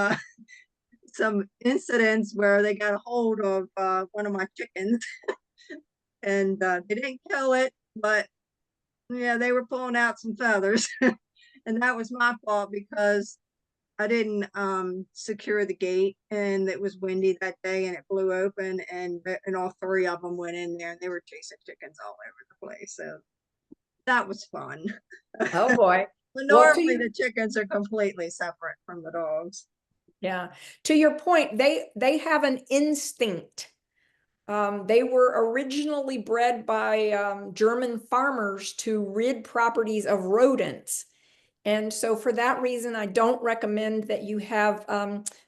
incidents where they got a hold of one of my chickens and they didn't kill it, but yeah, they were pulling out some feathers. And that was my fault because I didn't secure the gate, and it was windy that day and it blew open, and all three of them went in there and they were chasing chickens all over the place. So that was fun. Oh boy. But Well, normally the chickens are completely separate from the dogs. Yeah. To your point, they have an instinct. They were originally bred by German farmers to rid properties of rodents. And so for that reason, I don't recommend that you have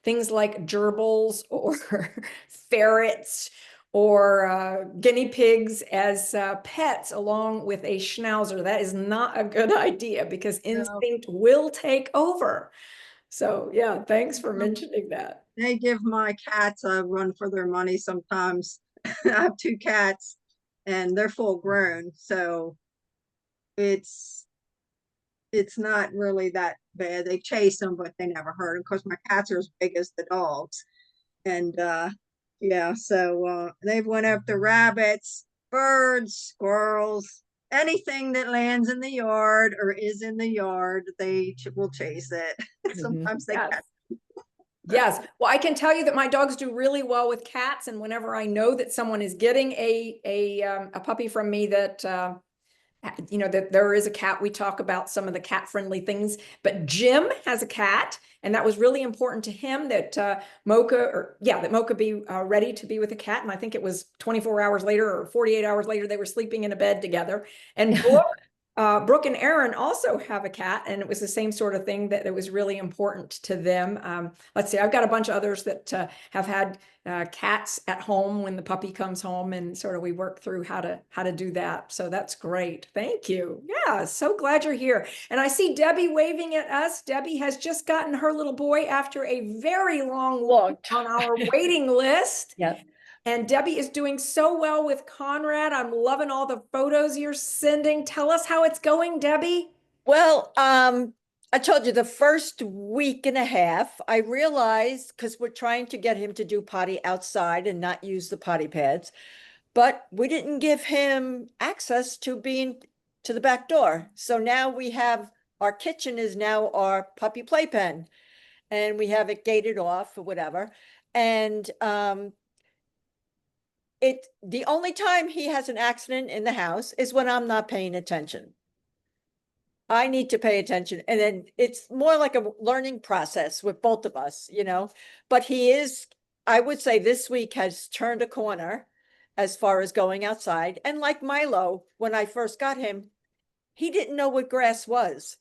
things like gerbils or ferrets or guinea pigs as pets along with a Schnauzer. That is not a good idea because instinct will take over. So yeah, thanks for mentioning that. They give my cats a run for their money sometimes. I have two cats and they're full grown, so it's not really that bad. They chase them, but they never hurt them because my cats are as big as the dogs. And yeah, so they've went after rabbits, birds, squirrels, anything that lands in the yard or is in the yard, they will chase it. Sometimes they catch. Yes. Well, I can tell you that my dogs do really well with cats. And whenever I know that someone is getting a puppy from me that, that there is a cat, we talk about some of the cat friendly things, but Jim has a cat. And that was really important to him that that Mocha be ready to be with a cat. And I think it was 24 hours later or 48 hours later, they were sleeping in a bed together. And Brooke and Aaron also have a cat, and it was the same sort of thing that it was really important to them. Let's see, I've got a bunch of others that have had cats at home when the puppy comes home, and sort of we work through how to do that. So that's great. Thank you. Yeah, so glad you're here. And I see Debbie waving at us. Debbie has just gotten her little boy after a very long look on our waiting list. Yes. And Debbie is doing so well with Conrad. I'm loving all the photos you're sending. Tell us how it's going, Debbie. Well, I told you the first week and a half, I realized because we're trying to get him to do potty outside and not use the potty pads, but we didn't give him access to being to the back door. So now we have our kitchen is now our puppy playpen, and we have it gated off or whatever. And the only time he has an accident in the house is when I'm not paying attention. I need to pay attention. And then it's more like a learning process with both of us, but he is, I would say this week has turned a corner as far as going outside. And like Milo, when I first got him, he didn't know what grass was.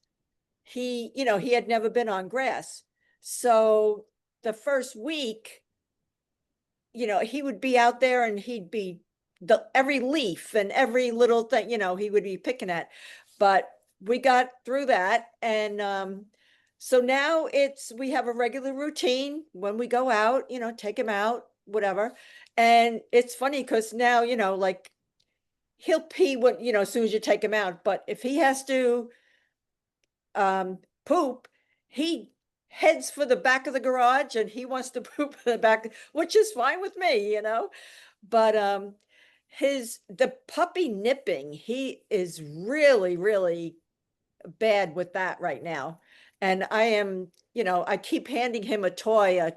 He had never been on grass. So the first week, he would be out there and he'd be every leaf and every little thing, he would be picking at. But we got through that. And so now we have a regular routine when we go out, take him out, whatever. And it's funny because now, like he'll pee when, as soon as you take him out. But if he has to poop, he heads for the back of the garage and he wants to poop in the back, which is fine with me, but the puppy nipping, he is really, really bad with that right now. And I am, I keep handing him a toy,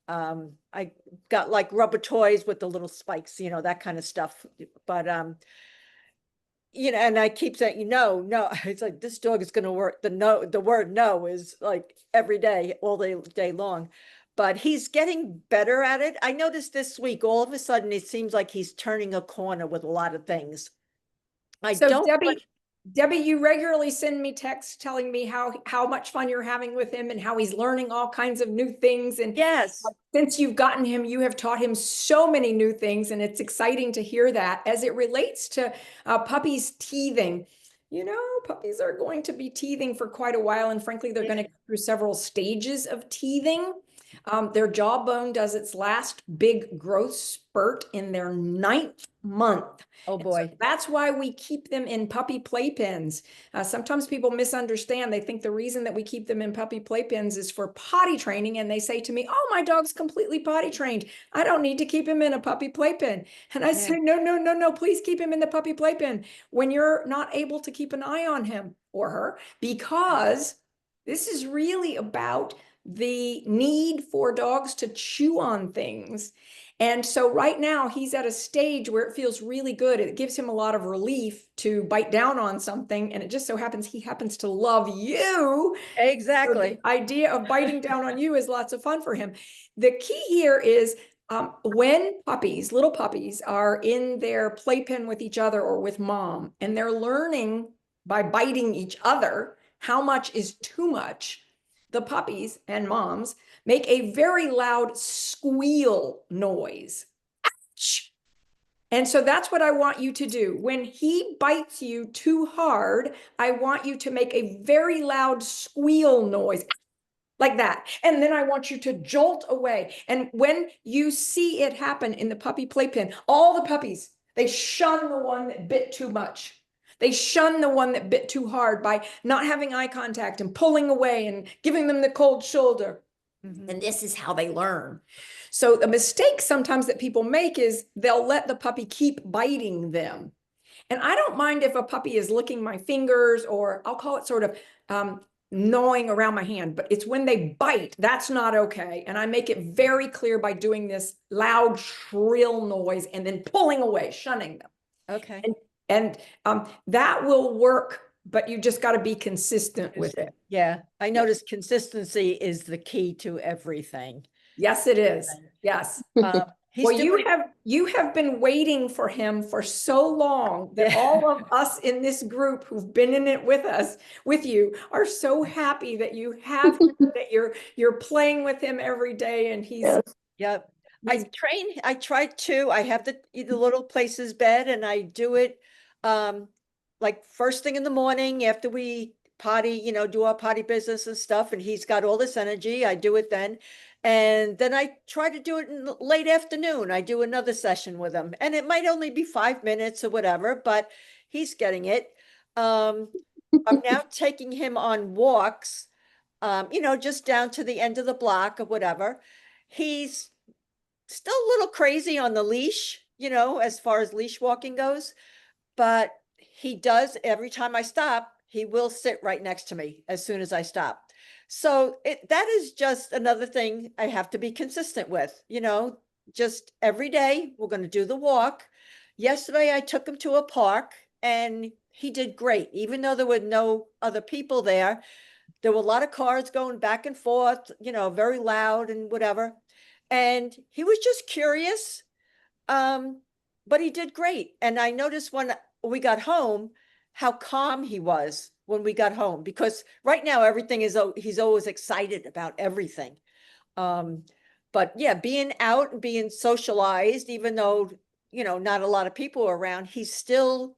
I got like rubber toys with the little spikes, that kind of stuff. But you know, and I keep saying, no, it's like, this dog is going to work. The word no is like every day, all day long, but he's getting better at it. I noticed this week, all of a sudden, it seems like he's turning a corner with a lot of things. So Debbie, you regularly send me texts telling me how much fun you're having with him and how he's learning all kinds of new things. And yes, since you've gotten him, you have taught him so many new things, and it's exciting to hear that. As it relates to puppies teething, you know, puppies are going to be teething for quite a while, and frankly, they're going to go through several stages of teething. Their jawbone does its last big growth spurt in their 9th month. Oh boy. So that's why we keep them in puppy playpens. Sometimes people misunderstand. They think the reason that we keep them in puppy playpens is for potty training. And they say to me, oh, my dog's completely potty trained. I don't need to keep him in a puppy playpen. And I say, no, please keep him in the puppy playpen when you're not able to keep an eye on him or her, because this is really about the need for dogs to chew on things. And so right now he's at a stage where it feels really good. It gives him a lot of relief to bite down on something. And it just so happens he happens to love you. Exactly. So the idea of biting down on you is lots of fun for him. The key here is when little puppies are in their playpen with each other or with mom, and they're learning by biting each other how much is too much, the puppies and moms make a very loud squeal noise. Ouch. And so that's what I want you to do. When he bites you too hard, I want you to make a very loud squeal noise like that. And then I want you to jolt away. And when you see it happen in the puppy playpen, all the puppies, they shun the one that bit too much. They shun the one that bit too hard by not having eye contact and pulling away and giving them the cold shoulder. And this is how they learn. So the mistake sometimes that people make is they'll let the puppy keep biting them. And I don't mind if a puppy is licking my fingers, or I'll call it sort of gnawing around my hand, but it's when they bite, that's not okay. And I make it very clear by doing this loud, shrill noise and then pulling away, shunning them. Okay. And that will work, but you just got to be consistent with it. Yeah, I noticed consistency is the key to everything. Yes, it is. Yes. Well, you have been waiting for him for so long that all of us in this group who've been in it with you, are so happy that you have him, that you're playing with him every day, and he's Yep. I try to. I have the little places bed, and I do it like first thing in the morning after we potty, do our potty business and stuff, and he's got all this energy. I do it then. And then I try to do it in the late afternoon. I do another session with him, and it might only be 5 minutes or whatever, but he's getting it. I'm now taking him on walks, just down to the end of the block or whatever. He's still a little crazy on the leash, as far as leash walking goes, but he does, every time I stop, he will sit right next to me as soon as I stop. So that is just another thing I have to be consistent with, just every day we're going to do the walk. Yesterday I took him to a park and he did great. Even though there were no other people there were a lot of cars going back and forth, very loud and whatever. And he was just curious, but he did great. And I noticed when we got home, how calm he was when we got home, because right now everything he's always excited about everything. But yeah, being out and being socialized, even though, not a lot of people are around, he's still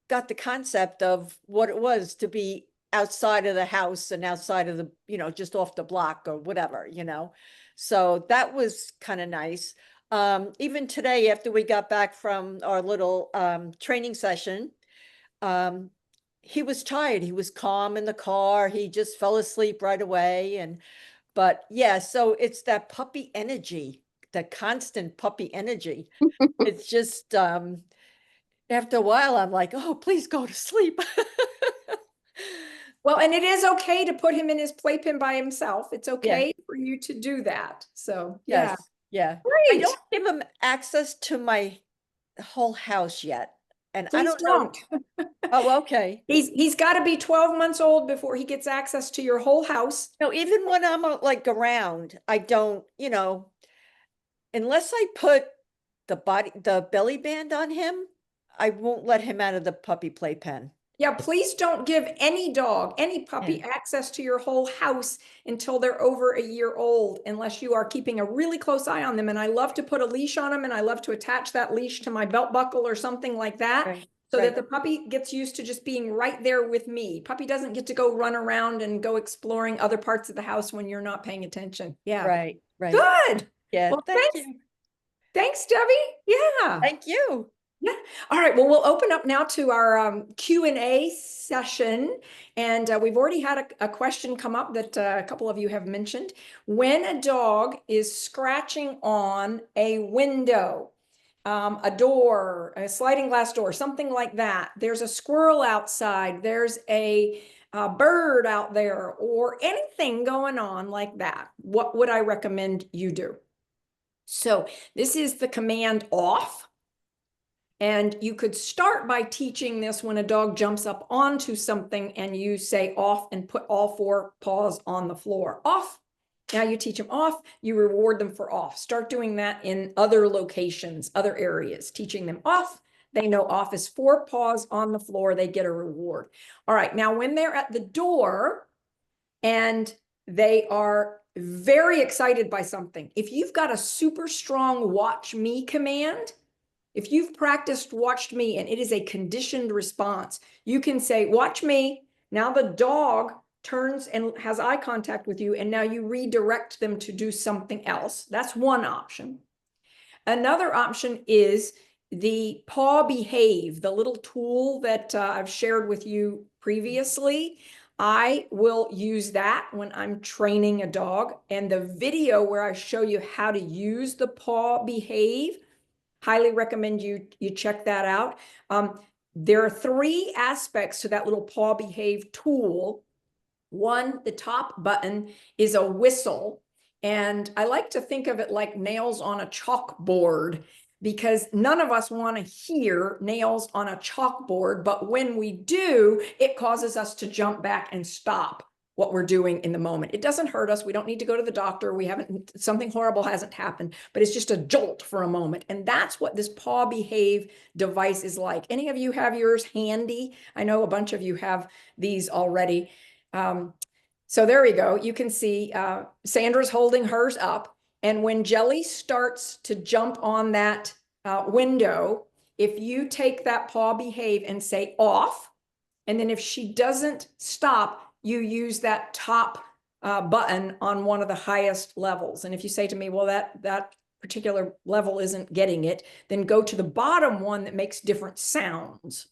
got the concept of what it was to be outside of the house and outside of the, just off the block or whatever, So that was kind of nice. Even today, after we got back from our little training session, he was tired. He was calm in the car. He just fell asleep right away. But yeah, so it's that puppy energy, that constant puppy energy. It's just, after a while, I'm like, oh, please go to sleep. Well, and it is okay to put him in his playpen by himself. It's okay for you to do that. So yeah. Yes. Yeah. Great. I don't give him access to my whole house yet. And I Please don't know. don't. Oh, okay. He's got to be 12 months old before he gets access to your whole house. No, even when I'm like around, I don't, unless I put the belly band on him, I won't let him out of the puppy playpen. Yeah, please don't give any dog, any puppy access to your whole house until they're over a year old, unless you are keeping a really close eye on them. And I love to put a leash on them, and I love to attach that leash to my belt buckle or something like that. Right. So that the puppy gets used to just being right there with me. Puppy doesn't get to go run around and go exploring other parts of the house when you're not paying attention. Yeah. Right. Good. Yeah. Well, thank thanks. you. Thanks, Debbie. Yeah. Thank you. Yeah. All right. Well, we'll open up now to our Q&A session. And we've already had a question come up that a couple of you have mentioned. When a dog is scratching on a window, a door, a sliding glass door, something like that, there's a squirrel outside, there's a bird out there, or anything going on like that, what would I recommend you do? So this is the command off. And you could start by teaching this when a dog jumps up onto something and you say off and put all 4 paws on the floor. Off. Now you teach them off, you reward them for off. Start doing that in other locations, other areas, teaching them off. They know off is 4 paws on the floor, they get a reward. All right, now when they're at the door and they are very excited by something, if you've got a super strong watch me command, if you've practiced watched me and it is a conditioned response, you can say, watch me. Now the dog turns and has eye contact with you, and now you redirect them to do something else. That's one option. Another option is the Paw Behave, the little tool that I've shared with you previously. I will use that when I'm training a dog, and the video where I show you how to use the Paw Behave, highly recommend you check that out. There are 3 aspects to that little Paw Behave tool. One, the top button is a whistle. And I like to think of it like nails on a chalkboard, because none of us want to hear nails on a chalkboard. But when we do, it causes us to jump back and stop what we're doing in the moment. It doesn't hurt us. We don't need to go to the doctor. Something horrible hasn't happened, but it's just a jolt for a moment. And that's what this Paw Behave device is like. Any of you have yours handy? I know a bunch of you have these already. So there we go. You can see Sandra's holding hers up. And when Jelly starts to jump on that window, if you take that Paw Behave and say off, and then if she doesn't stop, you use that top button on one of the highest levels. And if you say to me, well, that particular level isn't getting it, then go to the bottom one that makes different sounds.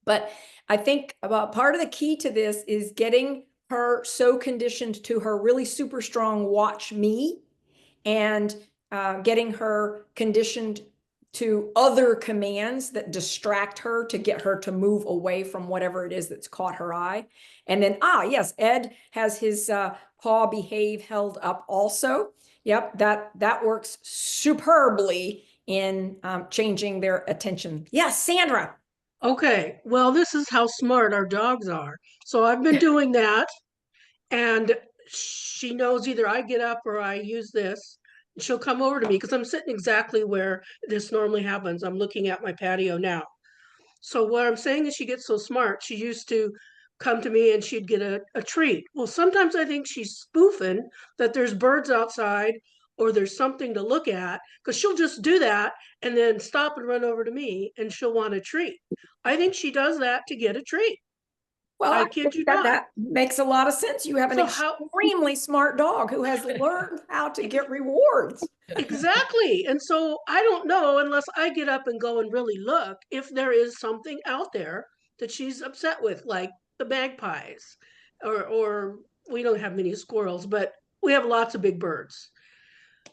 But I think about part of the key to this is getting her so conditioned to her really super strong watch me, and getting her conditioned to other commands that distract her to get her to move away from whatever it is that's caught her eye. And then, yes, Ed has his Paw Behave held up also. Yep, that works superbly in changing their attention. Yes, Sandra. Okay, well, this is how smart our dogs are. So I've been doing that, and she knows either I get up or I use this. She'll come over to me because I'm sitting exactly where this normally happens. I'm looking at my patio now. So what I'm saying is she gets so smart. She used to come to me and she'd get a treat. Well, sometimes I think she's spoofing that there's birds outside or there's something to look at, because she'll just do that and then stop and run over to me and she'll want a treat. I think she does that to get a treat. Well, I kid you not. That makes a lot of sense. You have an extremely smart dog who has learned how to get rewards. Exactly. And so I don't know, unless I get up and go and really look, if there is something out there that she's upset with, like the magpies, or we don't have many squirrels, but we have lots of big birds.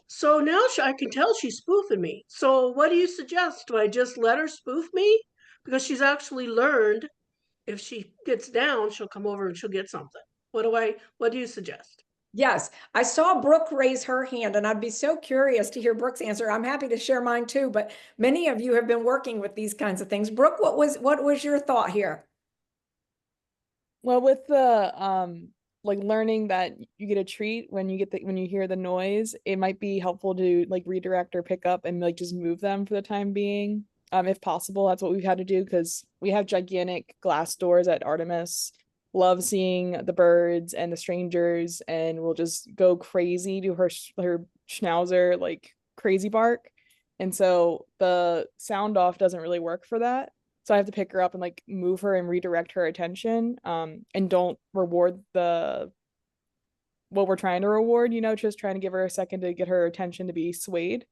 So now I can tell she's spoofing me. So what do you suggest? Do I just let her spoof me? Because she's actually learned if she gets down, she'll come over and she'll get something. What do you suggest? Yes, I saw Brooke raise her hand, and I'd be so curious to hear Brooke's answer. I'm happy to share mine too, but many of you have been working with these kinds of things. Brooke, what was your thought here? Well, with the like learning that you get a treat when you when you hear the noise, it might be helpful to like redirect or pick up and like just move them for the time being. If possible, that's what we've had to do because we have gigantic glass doors at Artemis. Love seeing the birds and the strangers, and we'll just go crazy to her Schnauzer like crazy bark. And so the sound off doesn't really work for that. So I have to pick her up and like move her and redirect her attention. And don't reward what we're trying to reward, just trying to give her a second to get her attention to be swayed.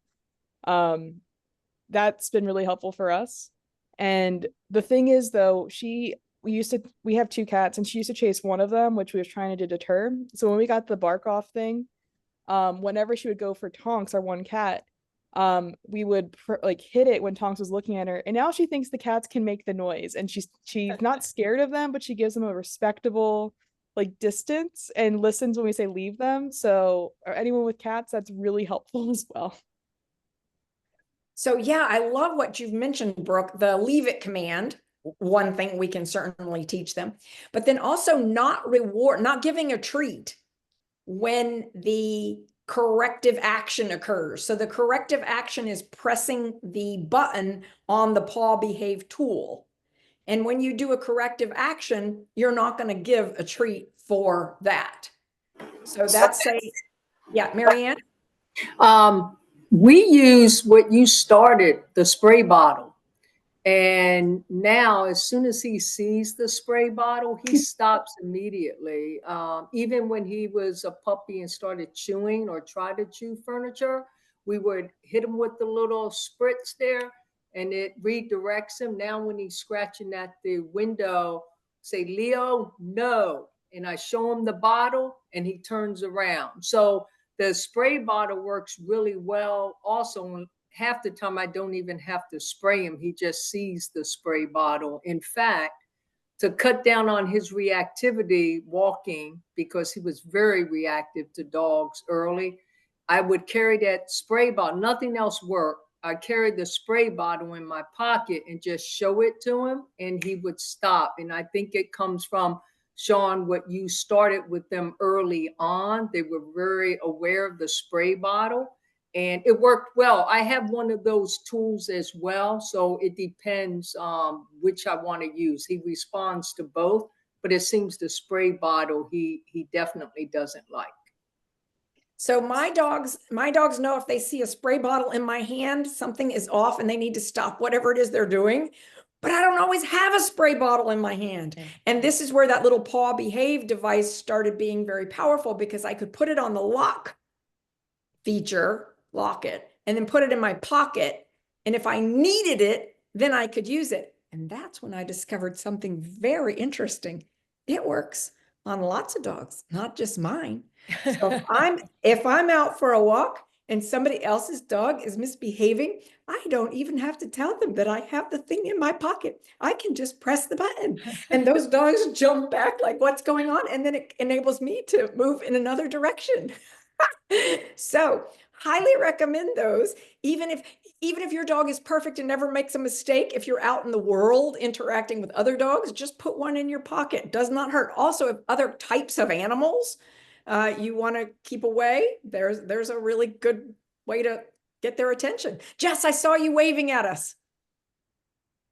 That's been really helpful for us. And the thing is though, we have two cats and she used to chase one of them, which we was trying to deter. So when we got the bark off thing, whenever she would go for Tonks, our one cat, we would like hit it when Tonks was looking at her, and now she thinks the cats can make the noise, and she's not scared of them, but she gives them a respectable like distance and listens when we say leave them. So or anyone with cats, that's really helpful as well. So yeah, I love what you've mentioned, Brooke, the leave it command. One thing we can certainly teach them, but then also not giving a treat when the corrective action occurs. So the corrective action is pressing the button on the Paw Behave tool. And when you do a corrective action, you're not going to give a treat for that. So that's yeah, Marianne? We use what you started, the spray bottle. And now, as soon as he sees the spray bottle, he stops immediately. Even when he was a puppy and started chewing or tried to chew furniture, we would hit him with the little spritz there and it redirects him. Now, when he's scratching at the window, say, Leo, no. And I show him the bottle and he turns around. So the spray bottle works really well also. Half the time I don't even have to spray him. He just sees the spray bottle. In fact, to cut down on his reactivity walking, because he was very reactive to dogs early, I would carry that spray bottle. Nothing else worked. I carried the spray bottle in my pocket and just show it to him and he would stop. And I think it comes from, Sean, what you started with them early on. They were very aware of the spray bottle. And it worked well. I have one of those tools as well. So it depends which I want to use. He responds to both, but it seems the spray bottle he definitely doesn't like. So my dogs know if they see a spray bottle in my hand, something is off and they need to stop whatever it is they're doing. But I don't always have a spray bottle in my hand. And this is where that little Paw Behave device started being very powerful because I could put it on the lock feature, lock it, and then put it in my pocket. And if I needed it, then I could use it. And that's when I discovered something very interesting. It works on lots of dogs, not just mine. So if I'm out for a walk and somebody else's dog is misbehaving, I don't even have to tell them that I have the thing in my pocket. I can just press the button and those dogs jump back like, what's going on? And then it enables me to move in another direction. So highly recommend those. Even if your dog is perfect and never makes a mistake, if you're out in the world interacting with other dogs, just put one in your pocket. It does not hurt. Also, if other types of animals you want to keep away, there's a really good way to get their attention. Jess, I saw you waving at us.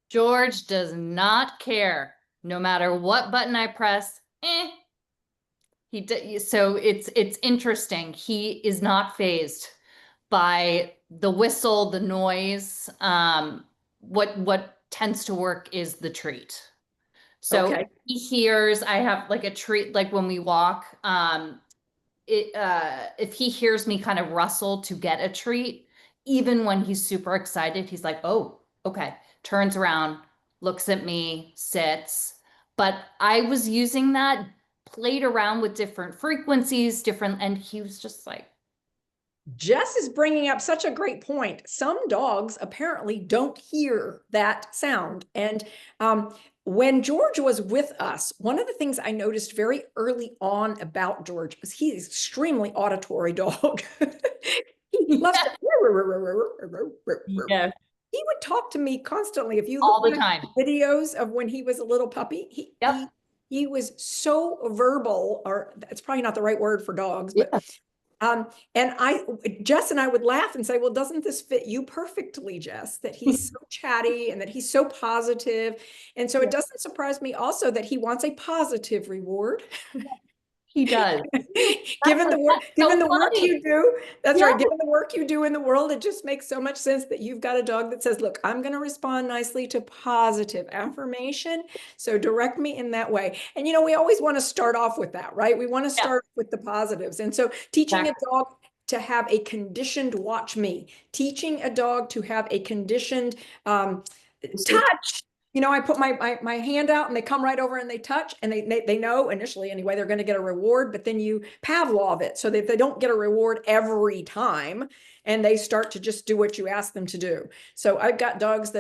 George does not care. No matter what button I press, so it's interesting. He is not fazed by the whistle, the noise. What tends to work is the treat. So Okay. he hears, I have like a treat, like when we walk, if he hears me kind of rustle to get a treat, even when he's super excited, he's like, oh, okay, turns around, looks at me, sits. But I was using that, played around with different frequencies, and he was just like. Jess is bringing up such a great point. Some dogs apparently don't hear that sound. And when George was with us, one of the things I noticed very early on about George was he's extremely auditory dog. He loves to Yeah, he would talk to me constantly. If you all look the back time. at videos of when he was a little puppy, Yep. he was so verbal, or it's probably not the right word for dogs, but and Jess and I would laugh and say, well, doesn't this fit you perfectly, Jess? That he's so chatty and that he's so positive. And so it doesn't surprise me also that he wants a positive reward. He does. Given the work, given the work funny. you do, that's Yeah. right. Given the work you do in the world, it just makes so much sense that you've got a dog that says, look, I'm going to respond nicely to positive affirmation. So direct me in that way. And, we always want to start off with that, right? We want to start with the positives. And so teaching a dog to have a conditioned watch me, teaching a dog to have a conditioned touch. I put my hand out and they come right over and they touch, and they know initially anyway they're going to get a reward, but then you Pavlov it so that they don't get a reward every time and they start to just do what you ask them to do. So I've got dogs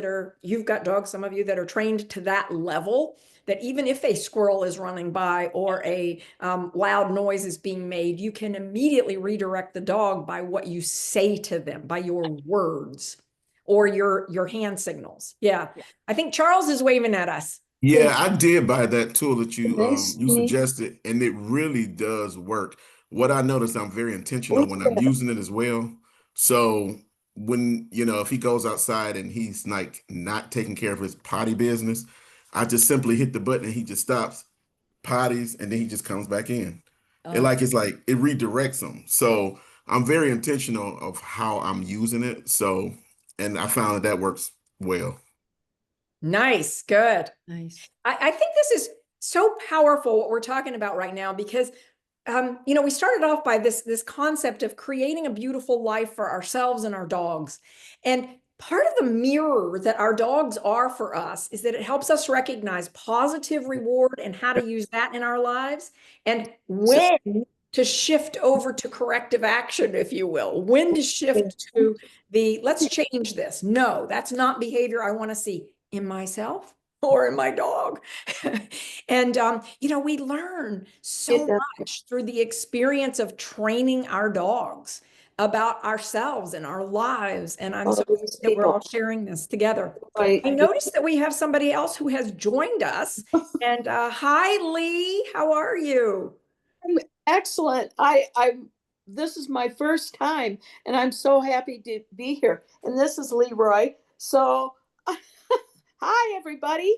you've got dogs, some of you that are trained to that level, that even if a squirrel is running by or a loud noise is being made, you can immediately redirect the dog by what you say to them, by your words or your hand signals. Yeah. I think Charles is waving at us. Yeah, I did buy that tool that you suggested, and it really does work. What I noticed, I'm very intentional when I'm using it as well. So when, if he goes outside and he's like not taking care of his potty business, I just simply hit the button and he just stops, potties, and then he just comes back in. And it's like it redirects him. So I'm very intentional of how I'm using it. So, and I found that works well. Nice. Good. Nice. I think this is so powerful what we're talking about right now, because we started off by this concept of creating a beautiful life for ourselves and our dogs. And part of the mirror that our dogs are for us is that it helps us recognize positive reward and how to use that in our lives, and when to shift over to corrective action, if you will, when to shift to let's change this. No, that's not behavior I want to see in myself or in my dog. And, we learn so much through the experience of training our dogs about ourselves and our lives. And I'm so pleased that we're all sharing this together. I noticed that we have somebody else who has joined us. And hi, Lee, how are you? Excellent. This is my first time and I'm so happy to be here. And this is Leroy. So hi, everybody.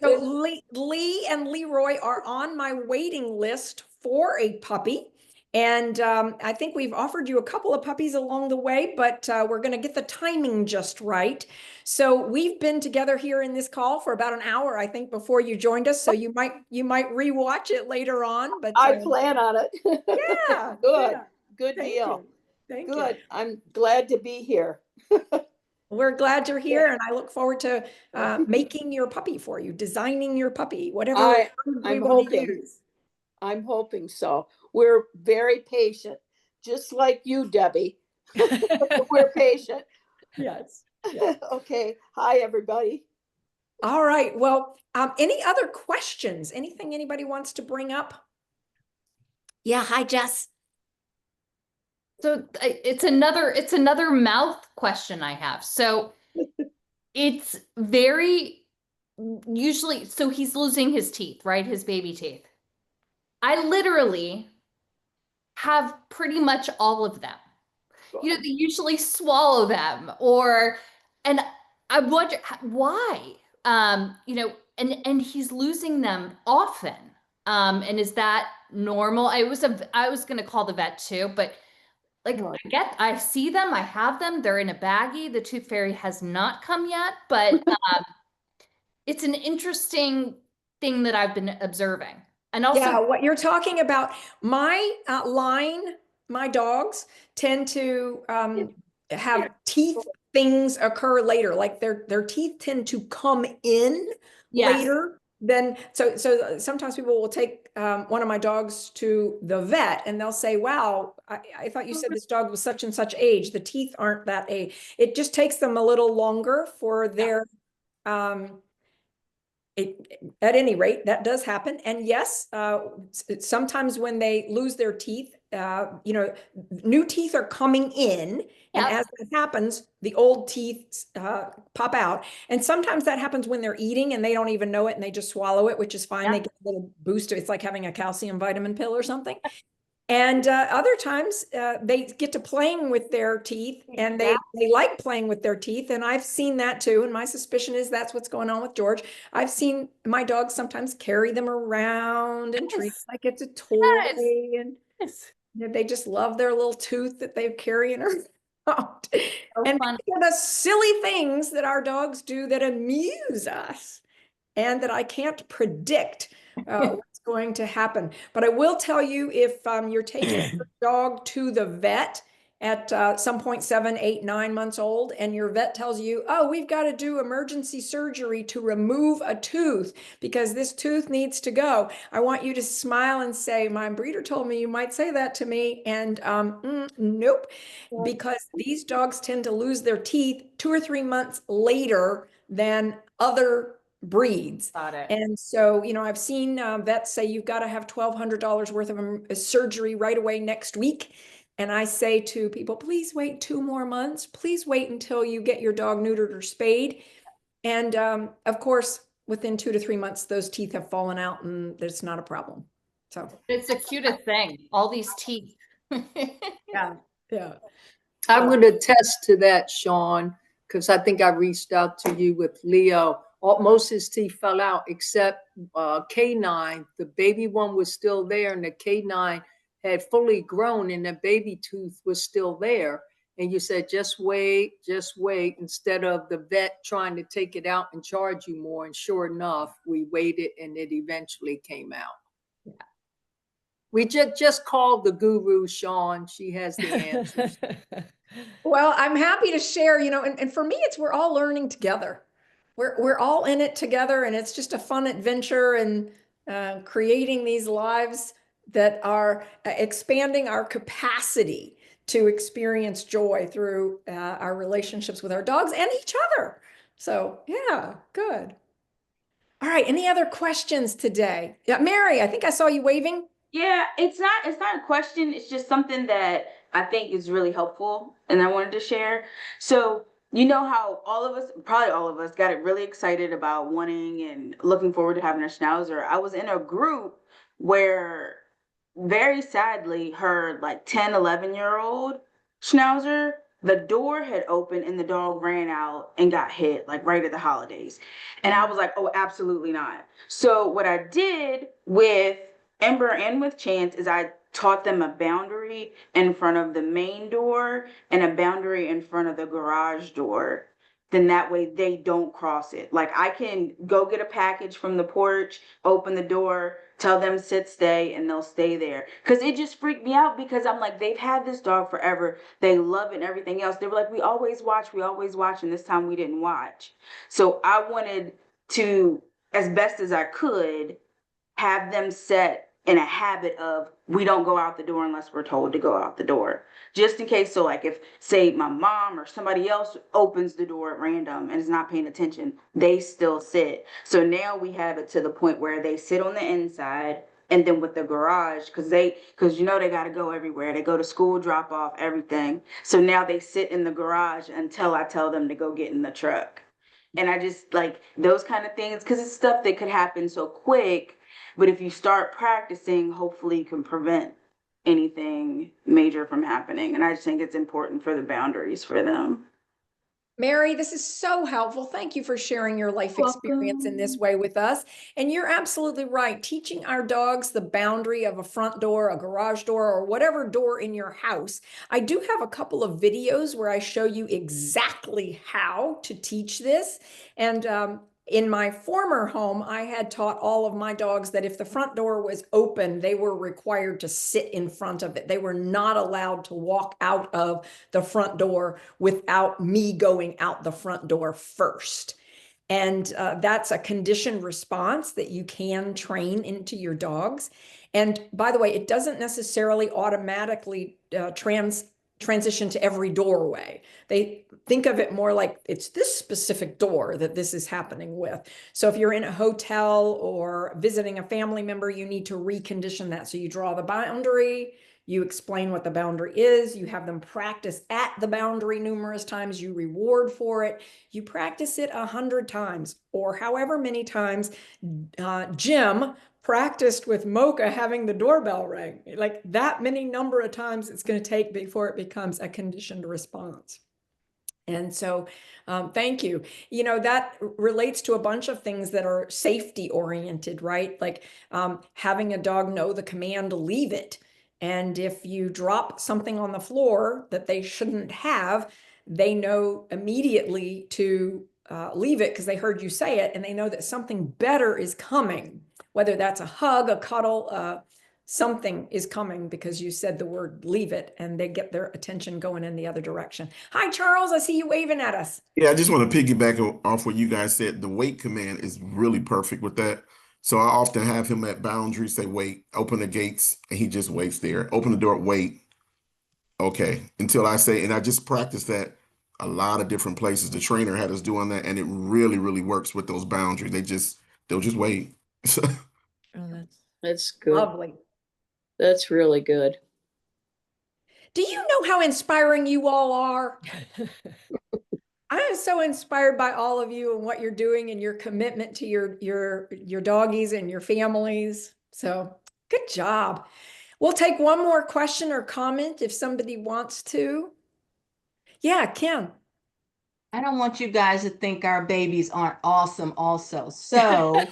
So Lee and Leroy are on my waiting list for a puppy. And I think we've offered you a couple of puppies along the way, but we're going to get the timing just right. So we've been together here in this call for about an hour, I think, before you joined us. So you might rewatch it later on. But I plan on it. Yeah. Good. Yeah. Good Thank deal. You. Thank Good. you. I'm glad to be here. We're glad you're here, and I look forward to making your puppy for you, designing your puppy, whatever we want to use. I'm hoping so. We're very patient, just like you, Debbie. We're patient. Yes. Okay. Hi, everybody. All right. Well, any other questions? Anything anybody wants to bring up? Yeah. Hi, Jess. So it's another mouth question I have. So it's very usually, so he's losing his teeth, right? His baby teeth. I literally have pretty much all of them. They usually swallow them, and I wonder why, and he's losing them often. And is that normal? I was going to call the vet too, but I see them, I have them, they're in a baggie. The tooth fairy has not come yet, but it's an interesting thing that I've been observing. And also, what you're talking about, my my dogs tend to have teeth things occur later, like their teeth tend to come in later. Then so sometimes people will take one of my dogs to the vet and they'll say, wow, I thought you said this dog was such and such age. The teeth aren't that age. It just takes them a little longer for their at any rate, that does happen. And yes, sometimes when they lose their teeth, new teeth are coming in. And Yep. as that happens, the old teeth pop out. And sometimes that happens when they're eating and they don't even know it and they just swallow it, which is fine. Yeah. They get a little boost. It's like having a calcium vitamin pill or something. And other times they get to playing with their teeth and they like playing with their teeth. And I've seen that too. And my suspicion is that's what's going on with George. I've seen my dogs sometimes carry them around and treat it like it's a toy. And they just love their little tooth that they're carrying around. And the silly things that our dogs do that amuse us and that I can't predict what's going to happen. But I will tell you, if you're taking your dog to the vet at some point 7, 8, 9 months old, and your vet tells you, oh, we've got to do emergency surgery to remove a tooth because this tooth needs to go. I want you to smile and say, my breeder told me you might say that to me. And nope, because these dogs tend to lose their teeth 2 or 3 months later than other breeds. Got it. And so, I've seen vets say you've got to have $1,200 worth of a surgery right away next week. And I say to people, please wait 2 more months. Please wait until you get your dog neutered or spayed. And of course, within 2 to 3 months, those teeth have fallen out and it's not a problem. So it's the cutest thing. All these teeth. Yeah. I would attest to that, Sean, because I think I reached out to you with Leo. Most of his teeth fell out except K9. The baby one was still there, and the K9 had fully grown, and the baby tooth was still there. And you said, just wait, instead of the vet trying to take it out and charge you more. And sure enough, we waited, and it eventually came out. Yeah. We just called the guru, Sean. She has the answers. Well, I'm happy to share, and for me, we're all learning together. We're all in it together, and it's just a fun adventure and creating these lives that are expanding our capacity to experience joy through our relationships with our dogs and each other. So yeah, good. All right, any other questions today? Yeah, Mary, I think I saw you waving. Yeah, it's not a question. It's just something that I think is really helpful and I wanted to share. So, you know how probably all of us got it really excited about wanting and looking forward to having a Schnauzer. I was in a group where very sadly her like 10, 11-year-old Schnauzer, the door had opened and the dog ran out and got hit like right at the holidays. And I was like, oh, absolutely not. So what I did with Ember and with Chance is I taught them a boundary in front of the main door and a boundary in front of the garage door. Then that way they don't cross it. Like I can go get a package from the porch, open the door, tell them sit, stay, and they'll stay there. Because it just freaked me out because I'm like, they've had this dog forever. They love it and everything else. They were like, we always watch. And this time we didn't watch. So I wanted to, as best as I could, have them set in a habit of we don't go out the door unless we're told to go out the door. Just in case, so like if, say, my mom or somebody else opens the door at random and is not paying attention, they still sit. So now we have it to the point where they sit on the inside, and then with the garage, because they got to go everywhere. They go to school, drop off, everything. So now they sit in the garage until I tell them to go get in the truck. And I just like those kind of things because it's stuff that could happen so quick. But if you start practicing, hopefully you can prevent anything major from happening. And I just think it's important for the boundaries for them. Mary, this is so helpful. Thank you for sharing your life experience in this way with us. And you're absolutely right. Teaching our dogs the boundary of a front door, a garage door, or whatever door in your house. I do have a couple of videos where I show you exactly how to teach this. And in my former home, I had taught all of my dogs that if the front door was open, they were required to sit in front of it. They were not allowed to walk out of the front door without me going out the front door first. And that's a conditioned response that you can train into your dogs. And by the way, it doesn't necessarily automatically transition to every doorway. They think of it more like it's this specific door that this is happening with. So if you're in a hotel or visiting a family member, you need to recondition that. So you draw the boundary, you explain what the boundary is, you have them practice at the boundary numerous times, you reward for it, you practice it 100 times or however many times Jim practiced with Mocha having the doorbell ring. Like that many number of times it's going to take before it becomes a conditioned response. And so, thank you. You know, that relates to a bunch of things that are safety oriented, right? Like having a dog know the command to leave it. And if you drop something on the floor that they shouldn't have, they know immediately to leave it because they heard you say it, and they know that something better is coming, whether that's a hug, a cuddle, something is coming because you said the word leave it, and they get their attention going in the other direction. Hi, Charles, I see you waving at us. Yeah, I just want to piggyback off what you guys said. The wait command is really perfect with that. So I often have him at boundaries say, wait, open the gates, and he just waits there. Open the door, wait. Okay, until I say, and I just practice that a lot of different places. The trainer had us doing that, and it really, really works with those boundaries. They'll just wait. Oh, That's good. lovely. That's really good. Do you know how inspiring you all are? I am so inspired by all of you and what you're doing and your commitment to your doggies and your families. So good job. We'll take one more question or comment if somebody wants to. Yeah, Kim. I don't want you guys to think our babies aren't awesome also. So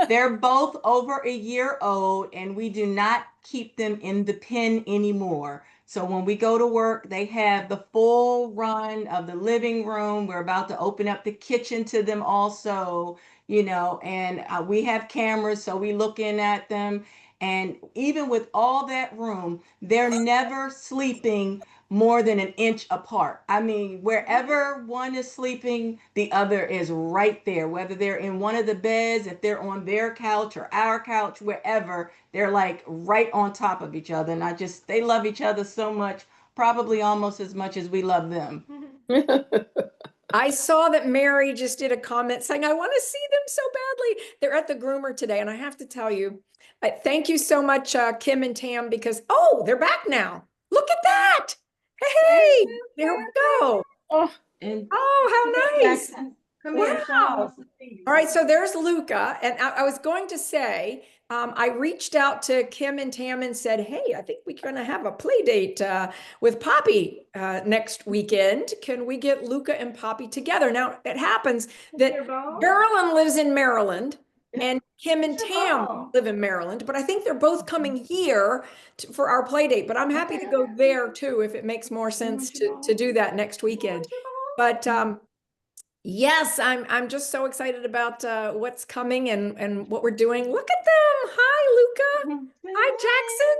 they're both over a year old, and we do not keep them in the pen anymore. So when we go to work, they have the full run of the living room. We're about to open up the kitchen to them also, and we have cameras, so we looking at them. And even with all that room, they're never sleeping more than an inch apart. I mean, wherever one is sleeping, the other is right there, whether they're in one of the beds, if they're on their couch or our couch, wherever, they're like right on top of each other. And they love each other so much, probably almost as much as we love them. I saw that Mary just did a comment saying, I want to see them so badly. They're at the groomer today. And I have to tell you, thank you so much, Kim and Tam, because, they're back now. Look at that. Hey, there we go. Oh, how nice. Wow. All right, so there's Luca. And I was going to say, I reached out to Kim and Tam and said, hey, I think we're going to have a play date with Poppy next weekend. Can we get Luca and Poppy together? Now, it happens that Carolyn lives in Maryland and Kim and Tam live in Maryland, but I think they're both coming here for our play date. But I'm happy to go there too if it makes more sense to do that next weekend. But yes, I'm just so excited about what's coming and what we're doing. Look at them. Hi, Luca. Hi, Jackson.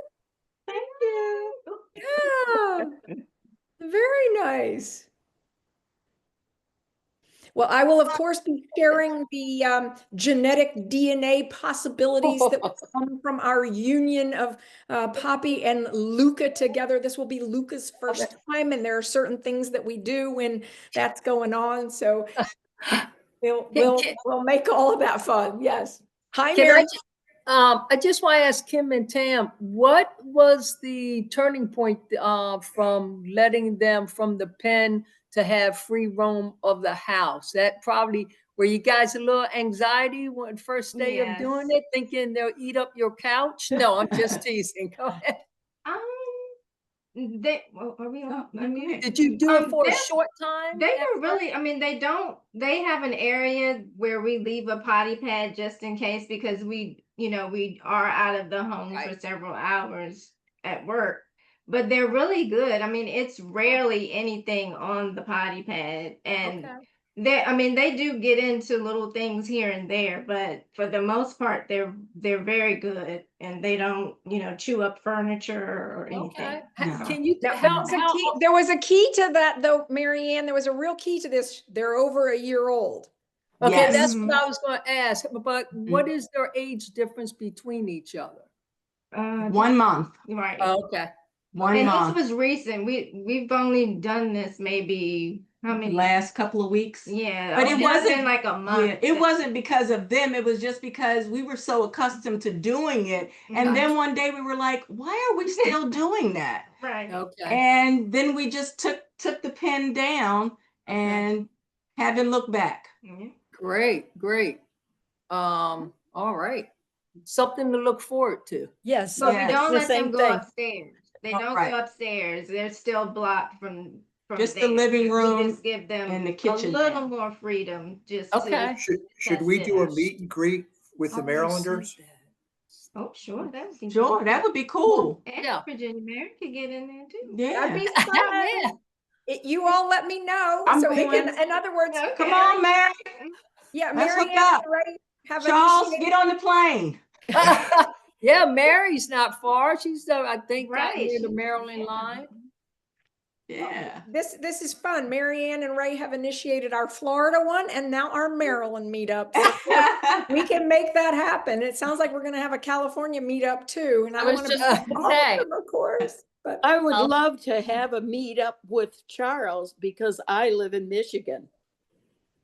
Thank you. Yeah, very nice. Well, I will, of course, be sharing the genetic DNA possibilities that will come from our union of Poppy and Luca together. This will be Luca's first time, and there are certain things that we do when that's going on. So we'll make all of that fun. Yes. Hi, Mary. I just want to ask Kim and Tam, what was the turning point from letting them from the pen to have free roam of the house? That probably, were you guys a little anxiety when first day of doing it, thinking they'll eat up your couch? No, I'm just teasing. Go ahead. Did you do it for a short time? They were really, they have an area where we leave a potty pad just in case, because we are out of the home for several hours at work. But they're really good. It's rarely anything on the potty pad. And they do get into little things here and there, but for the most part, they're very good, and they don't, chew up furniture or anything. Can you there was a key to that though, Mary Ann. There was a real key to this. They're over a year old. Okay, that's what I was going to ask. But what is their age difference between each other? 1 month. Right. Okay. 1 And month. this was recent. We've only done this maybe how many? Last couple of weeks. Yeah, But it wasn't been like a month. Yeah, it wasn't because of them. It was just because we were so accustomed to doing it. And then one day we were like, why are we still doing that? Right. Okay. And then we just took the pen down and haven't looked back. Great, great. All right. Something to look forward to. Yes. But we Yes. don't The let them same go thing. upstairs. They Oh, don't right. go upstairs. They're still blocked from Just the there. living room We just give them and the kitchen a little now. more freedom just Okay. Should we do a meet and greet with the Marylanders? Oh, sure, that would be Sure, cool. that would be cool. And Yeah. Virginia Mary could get in there too. Yeah. That'd be fun. Yeah. You all let me know. I'm So going. in other words, Okay. Come on, Mary. yeah, Let's Mary hook Ann up. and Ray have Charles, initiated- get on the plane. Yeah, Mary's not far. She's I think Right. near the Maryland line. Yeah. This is fun. Mary Ann and Ray have initiated our Florida one and now our Maryland meetup. So we can make that happen. It sounds like we're going to have a California meetup too. And I I was want to just gonna say. of course. But I would Well- love to have a meetup with Charles because I live in Michigan.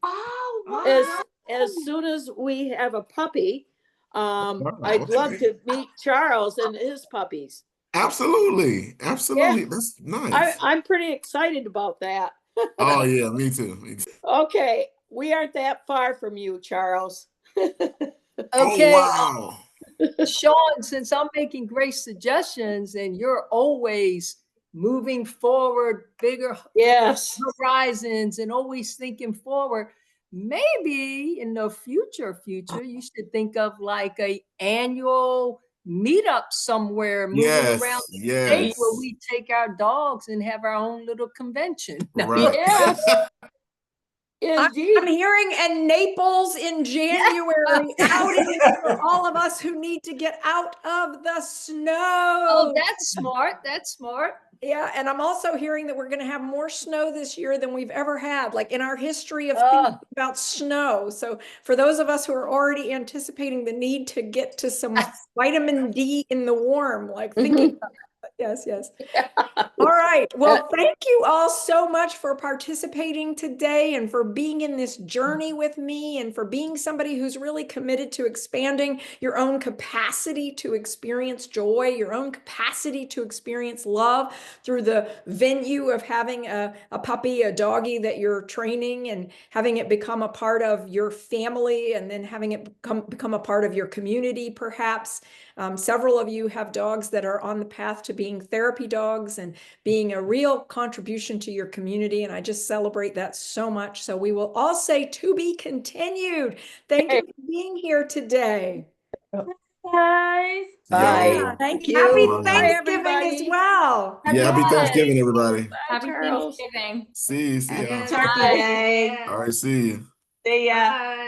Oh, wow. As soon as we have a puppy, Wow, I'd love okay. to meet Charles and his puppies. Absolutely. Absolutely. That's nice. I'm pretty excited about that. Oh yeah, me too. Me too. Okay, we aren't that far from you, Charles. Okay. Oh wow. Sean, since I'm making great suggestions and you're always moving forward, bigger Yes. horizons and always thinking forward, maybe in the future, you should think of like a annual meetup somewhere, moving Yes, around the yes. state where we take our dogs and have our own little convention. Right. Yes. Indeed. I'm hearing in Naples in January outing for all of us who need to get out of the snow. Oh, that's smart. That's smart. Yeah, and I'm also hearing that we're going to have more snow this year than we've ever had, like in our history of thinking about snow. So for those of us who are already anticipating the need to get to some vitamin D in the warm, like thinking about that. Yes, yes. All right. Well, thank you all so much for participating today and for being in this journey with me and for being somebody who's really committed to expanding your own capacity to experience joy, your own capacity to experience love through the venue of having a puppy, a doggy that you're training and having it become a part of your family and then having it become a part of your community, perhaps. Several of you have dogs that are on the path to being therapy dogs and being a real contribution to your community. And I just celebrate that so much. So we will all say to be continued. Thank you for being here today. Guys. Yo. Thank you. Happy Bye. Thanksgiving as everybody. well. Yeah, happy Thanksgiving, everybody. Happy Charles. Thanksgiving. See you. See Happy y'all. Turkey Day. All right, see you. See ya. Bye.